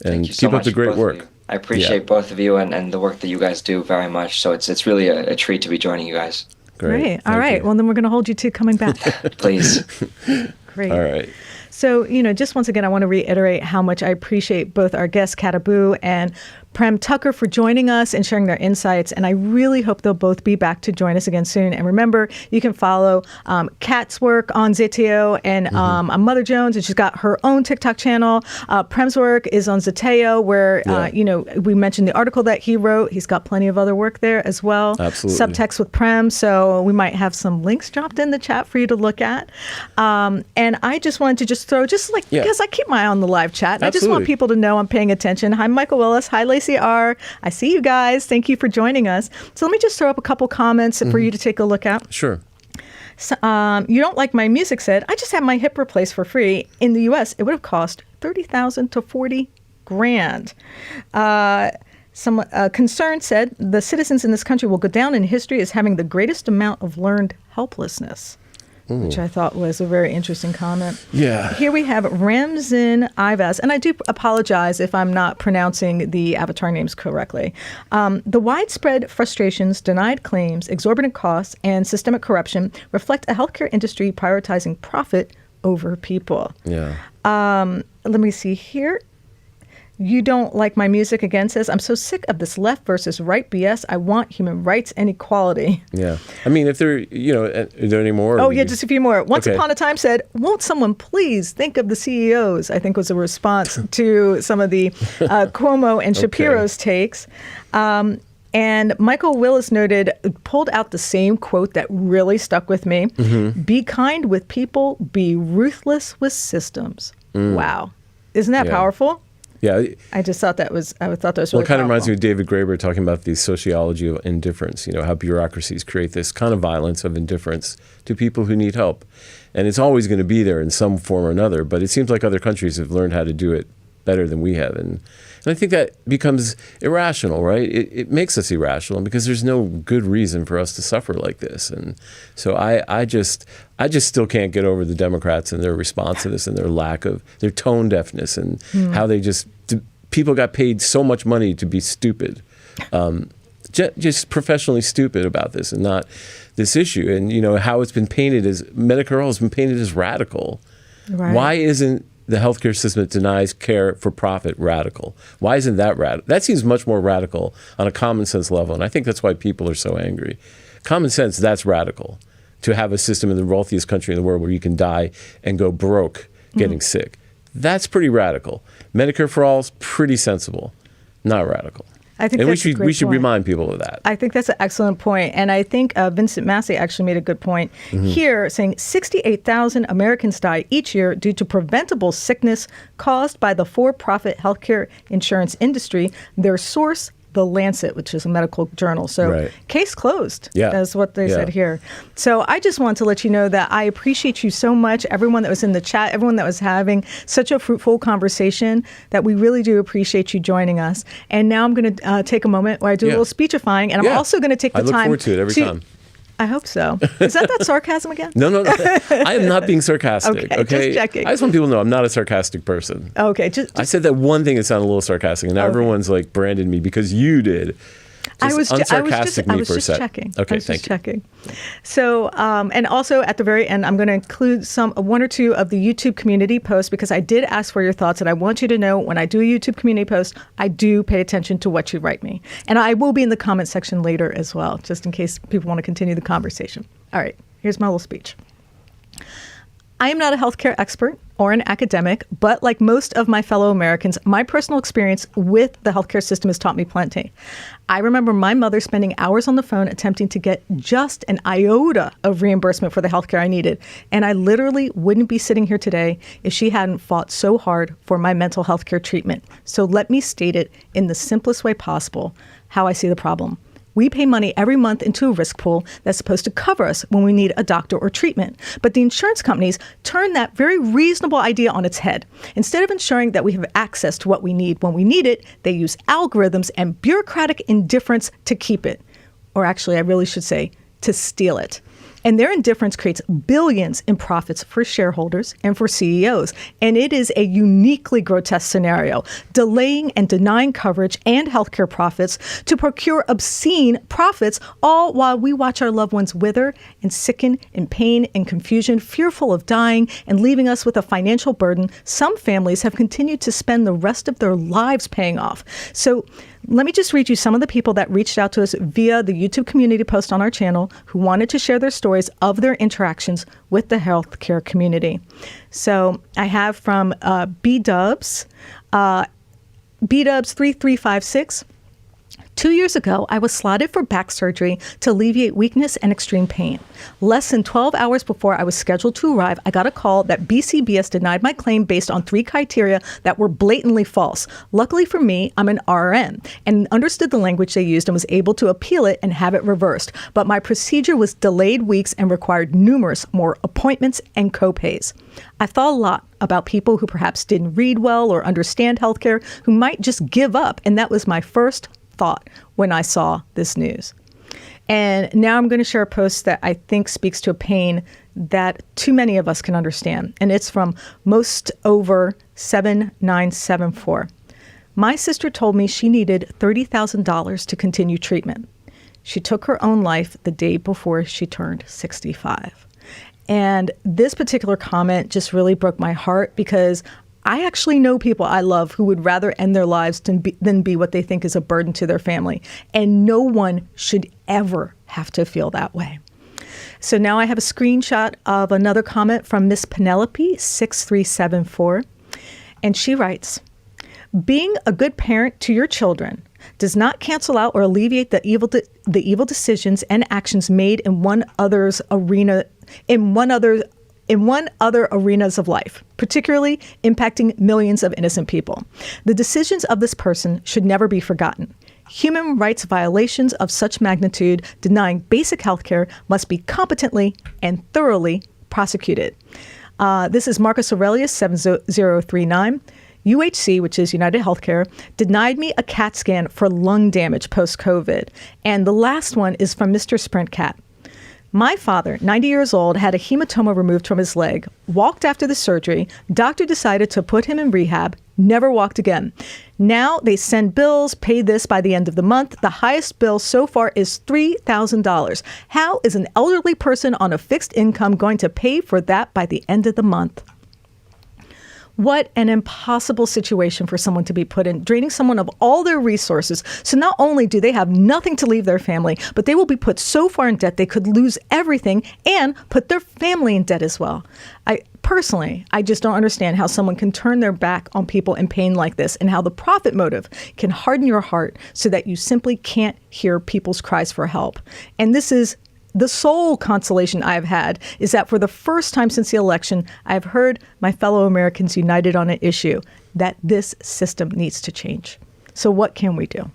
And keep up the great work. I appreciate both of you and the work that you guys do very much. So it's really a treat to be joining you guys. Great. All right. Well, then we're going to hold you to coming back. Please. Great. All right. So, just once again, I want to reiterate how much I appreciate both our guests, Kat Abughazaleh and Prem Thakker, for joining us and sharing their insights. And I really hope they'll both be back to join us again soon. And remember, you can follow Kat's work on Zeteo and on Mother Jones, and she's got her own TikTok channel. Prem's work is on Zeteo, where, we mentioned the article that he wrote. He's got plenty of other work there as well. Absolutely. Subtext with Prem. So we might have some links dropped in the chat for you to look at. And I just wanted to throw, because I keep my eye on the live chat. I just want people to know I'm paying attention. Hi, Michael Willis. Hi, Lacey R. I see you guys. Thank you for joining us. So let me just throw up a couple comments for you to take a look at. Sure. So, you don't like my music said, I just had my hip replaced for free. In the U.S., it would have cost $30,000 to $40,000. Some concern said, the citizens in this country will go down in history as having the greatest amount of learned helplessness. Which I thought was a very interesting comment. Yeah. Here we have Ramzan Ivaz, and I do apologize if I'm not pronouncing the avatar names correctly. The widespread frustrations, denied claims, exorbitant costs, and systemic corruption reflect a healthcare industry prioritizing profit over people. Yeah. Let me see here. You don't like my music again says, I'm so sick of this left versus right BS. I want human rights and equality. Yeah. I mean, if there, are there any more? Oh, yeah, just a few more. Once upon a time said, won't someone please think of the CEOs? I think was a response to some of the Cuomo and Shapiro's takes. And Michael Willis pulled out the same quote that really stuck with me. Be kind with people, be ruthless with systems. Wow. Isn't that powerful? Yeah, I just thought that was. I thought that was. Well, really it kind of powerful. reminds me of David Graeber talking about the sociology of indifference. How bureaucracies create this kind of violence of indifference to people who need help, and it's always going to be there in some form or another. But it seems like other countries have learned how to do it better than we have, and I think that becomes irrational, right? It makes us irrational because there's no good reason for us to suffer like this, and so I just still can't get over the Democrats and their response to this and their lack of their tone deafness and how they people got paid so much money to be stupid, just professionally stupid about this and not this issue, and how it's been painted as Medicare has been painted as radical. Right. Why isn't the healthcare system that denies care for profit radical? Why isn't that radical? That seems much more radical on a common sense level, and I think that's why people are so angry. Common sense, that's radical. To have a system in the wealthiest country in the world where you can die and go broke getting sick. That's pretty radical. Medicare for all is pretty sensible, not radical. I think and that's we should remind people of that. I think that's an excellent point. And I think Vincent Massey actually made a good point here, saying 68,000 Americans die each year due to preventable sickness caused by the for-profit healthcare insurance industry. Their source, the Lancet, which is a medical journal. So case closed. Yeah. That's what they said here. So I just want to let you know that I appreciate you so much, everyone that was in the chat, everyone that was having such a fruitful conversation, that we really do appreciate you joining us. And now I'm going to take a moment where I do a little speechifying, and I'm also going to take the time. I look forward to it every time. I hope so. Is that sarcasm again? No. I am not being sarcastic. Okay. Just checking. I just want people to know I'm not a sarcastic person. Okay. I said that one thing that sounded a little sarcastic, and now everyone's like branded me because you did. I was just checking. Okay, thank you. So, and also at the very end, I'm going to include one or two of the YouTube community posts, because I did ask for your thoughts, and I want you to know when I do a YouTube community post, I do pay attention to what you write me. And I will be in the comment section later as well, just in case people want to continue the conversation. All right, here's my little speech. I am not a healthcare expert or an academic, but like most of my fellow Americans, my personal experience with the healthcare system has taught me plenty. I remember my mother spending hours on the phone attempting to get just an iota of reimbursement for the healthcare I needed. And I literally wouldn't be sitting here today if she hadn't fought so hard for my mental health care treatment. So let me state it in the simplest way possible, how I see the problem. We pay money every month into a risk pool that's supposed to cover us when we need a doctor or treatment. But the insurance companies turn that very reasonable idea on its head. Instead of ensuring that we have access to what we need when we need it, they use algorithms and bureaucratic indifference to keep it. Or actually, I really should say, to steal it. And their indifference creates billions in profits for shareholders and for CEOs. And it is a uniquely grotesque scenario, delaying and denying coverage and healthcare profits to procure obscene profits, all while we watch our loved ones wither and sicken in pain and confusion, fearful of dying and leaving us with a financial burden some families have continued to spend the rest of their lives paying off. So let me just read you some of the people that reached out to us via the YouTube community post on our channel who wanted to share their stories of their interactions with the healthcare community. So I have from B-Dubs 3356. 2 years ago, I was slotted for back surgery to alleviate weakness and extreme pain. Less than 12 hours before I was scheduled to arrive, I got a call that BCBS denied my claim based on 3 criteria that were blatantly false. Luckily for me, I'm an RN and understood the language they used and was able to appeal it and have it reversed. But my procedure was delayed weeks and required numerous more appointments and co-pays. I thought a lot about people who perhaps didn't read well or understand healthcare, who might just give up, and that was my first thought when I saw this news. And now I'm going to share a post that I think speaks to a pain that too many of us can understand. And it's from Most Over 7974. My sister told me she needed $30,000 to continue treatment. She took her own life the day before she turned 65. And this particular comment just really broke my heart, because I actually know people I love who would rather end their lives than be what they think is a burden to their family. And no one should ever have to feel that way. So now I have a screenshot of another comment from Miss Penelope 6374. And she writes, being a good parent to your children does not cancel out or alleviate the evil decisions and actions made in one other arenas of life, particularly impacting millions of innocent people. The decisions of this person should never be forgotten. Human rights violations of such magnitude, denying basic health care, must be competently and thoroughly prosecuted. This is Marcus Aurelius 7039. UHC, which is UnitedHealthcare, denied me a CAT scan for lung damage post-COVID. And the last one is from Mr. Sprint Cat. My father, 90 years old, had a hematoma removed from his leg, walked after the surgery, doctor decided to put him in rehab, never walked again. Now they send bills, pay this by the end of the month. The highest bill so far is $3,000. How is an elderly person on a fixed income going to pay for that by the end of the month? What an impossible situation for someone to be put in, draining someone of all their resources. So not only do they have nothing to leave their family, but they will be put so far in debt they could lose everything and put their family in debt as well. I just don't understand how someone can turn their back on people in pain like this, and how the profit motive can harden your heart so that you simply can't hear people's cries for help. And this is the sole consolation I've had, is that for the first time since the election, I've heard my fellow Americans united on an issue, that this system needs to change. So what can we do?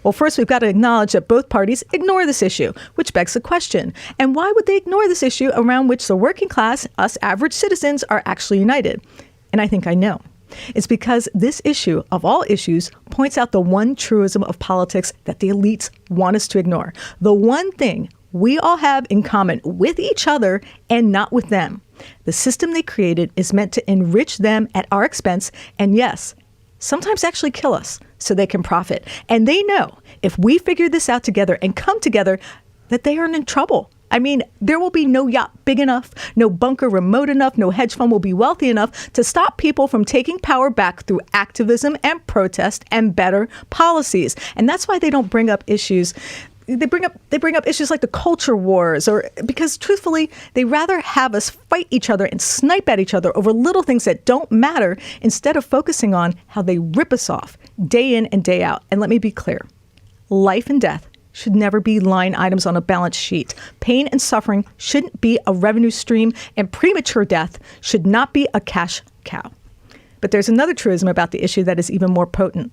Well, first, we've got to acknowledge that both parties ignore this issue, which begs the question. And why would they ignore this issue around which the working class, us average citizens, are actually united? And I think I know. It's because this issue, of all issues, points out the one truism of politics that the elites want us to ignore. The one thing we all have in common with each other and not with them. The system they created is meant to enrich them at our expense and, yes, sometimes actually kill us so they can profit. And they know if we figure this out together and come together, that they are in trouble. I mean, there will be no yacht big enough, no bunker remote enough, no hedge fund will be wealthy enough to stop people from taking power back through activism and protest and better policies. And that's why they don't bring up issues. They bring up issues like the culture wars, or because truthfully, they rather have us fight each other and snipe at each other over little things that don't matter instead of focusing on how they rip us off day in and day out. And let me be clear, life and death should never be line items on a balance sheet. Pain and suffering shouldn't be a revenue stream, and premature death should not be a cash cow. But there's another truism about the issue that is even more potent.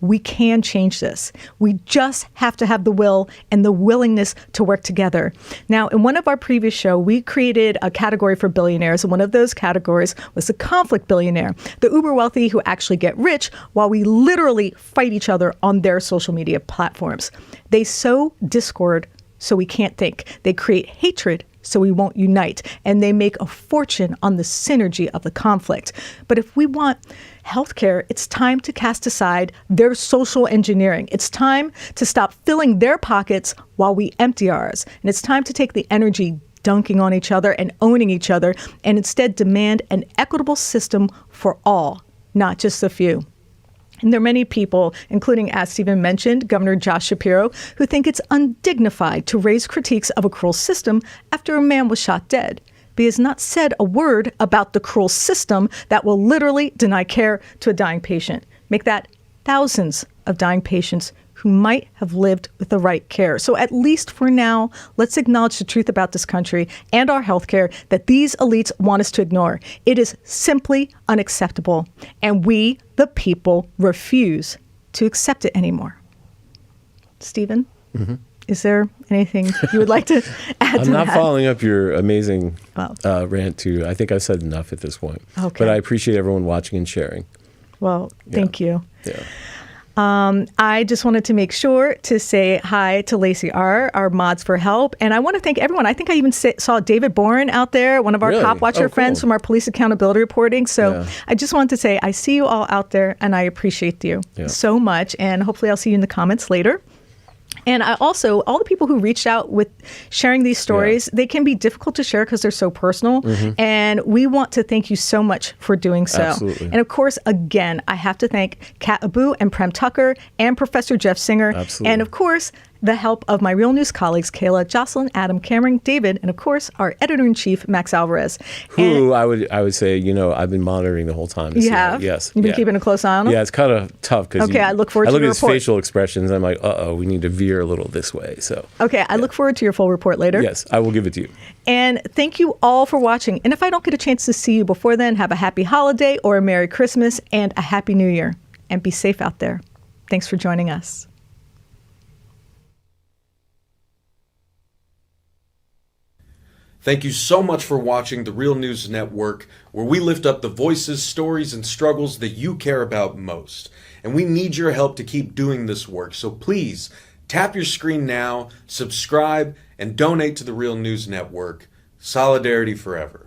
We can change this. We just have to have the will and the willingness to work together. Now, in one of our previous shows, we created a category for billionaires, and one of those categories was the conflict billionaire, the uber wealthy who actually get rich while we literally fight each other on their social media platforms. They sow discord so we can't think. They create hatred so we won't unite. And they make a fortune on the synergy of the conflict. But if we want healthcare, it's time to cast aside their social engineering. It's time to stop filling their pockets while we empty ours. And it's time to take the energy dunking on each other and owning each other and instead demand an equitable system for all, not just a few. And there are many people, including, as Stephen mentioned, Governor Josh Shapiro, who think it's undignified to raise critiques of a cruel system after a man was shot dead. But he has not said a word about the cruel system that will literally deny care to a dying patient. Make that thousands of dying patients who might have lived with the right care. So at least for now, let's acknowledge the truth about this country and our healthcare that these elites want us to ignore. It is simply unacceptable. And we, the people, refuse to accept it anymore. Stephen, is there anything you would like to add to that? I'm not following up your amazing rant too. I think I've said enough at this point. Okay. But I appreciate everyone watching and sharing. Well, thank you. Yeah. I just wanted to make sure to say hi to Lacey R., our mods for help. And I want to thank everyone. I think I even saw David Bourne out there, one of our Cop Watcher friends from our police accountability reporting. So I just wanted to say I see you all out there and I appreciate you so much. And hopefully I'll see you in the comments later. And I also, all the people who reached out with sharing these stories, they can be difficult to share because they're so personal. And we want to thank you so much for doing so. Absolutely. And of course, again, I have to thank Kat Abughazaleh and Prem Thakker and Professor Jeff Singer. Absolutely. And of course, the help of my Real News colleagues, Kayla, Jocelyn, Adam, Cameron, David, and of course, our editor-in-chief, Max Alvarez. Who I would say, I've been monitoring the whole time. You have? Yes. You've been keeping a close eye on him? Yeah, it's kind of tough because I look forward to your I look at his report. facial expressions and I'm like, we need to veer a little this way. So okay, I look forward to your full report later. Yes, I will give it to you. And thank you all for watching. And if I don't get a chance to see you before then, have a happy holiday or a Merry Christmas and a Happy New Year. And be safe out there. Thanks for joining us. Thank you so much for watching the Real News Network, where we lift up the voices, stories, and struggles that you care about most. And we need your help to keep doing this work. So please, tap your screen now, subscribe, and donate to the Real News Network. Solidarity forever.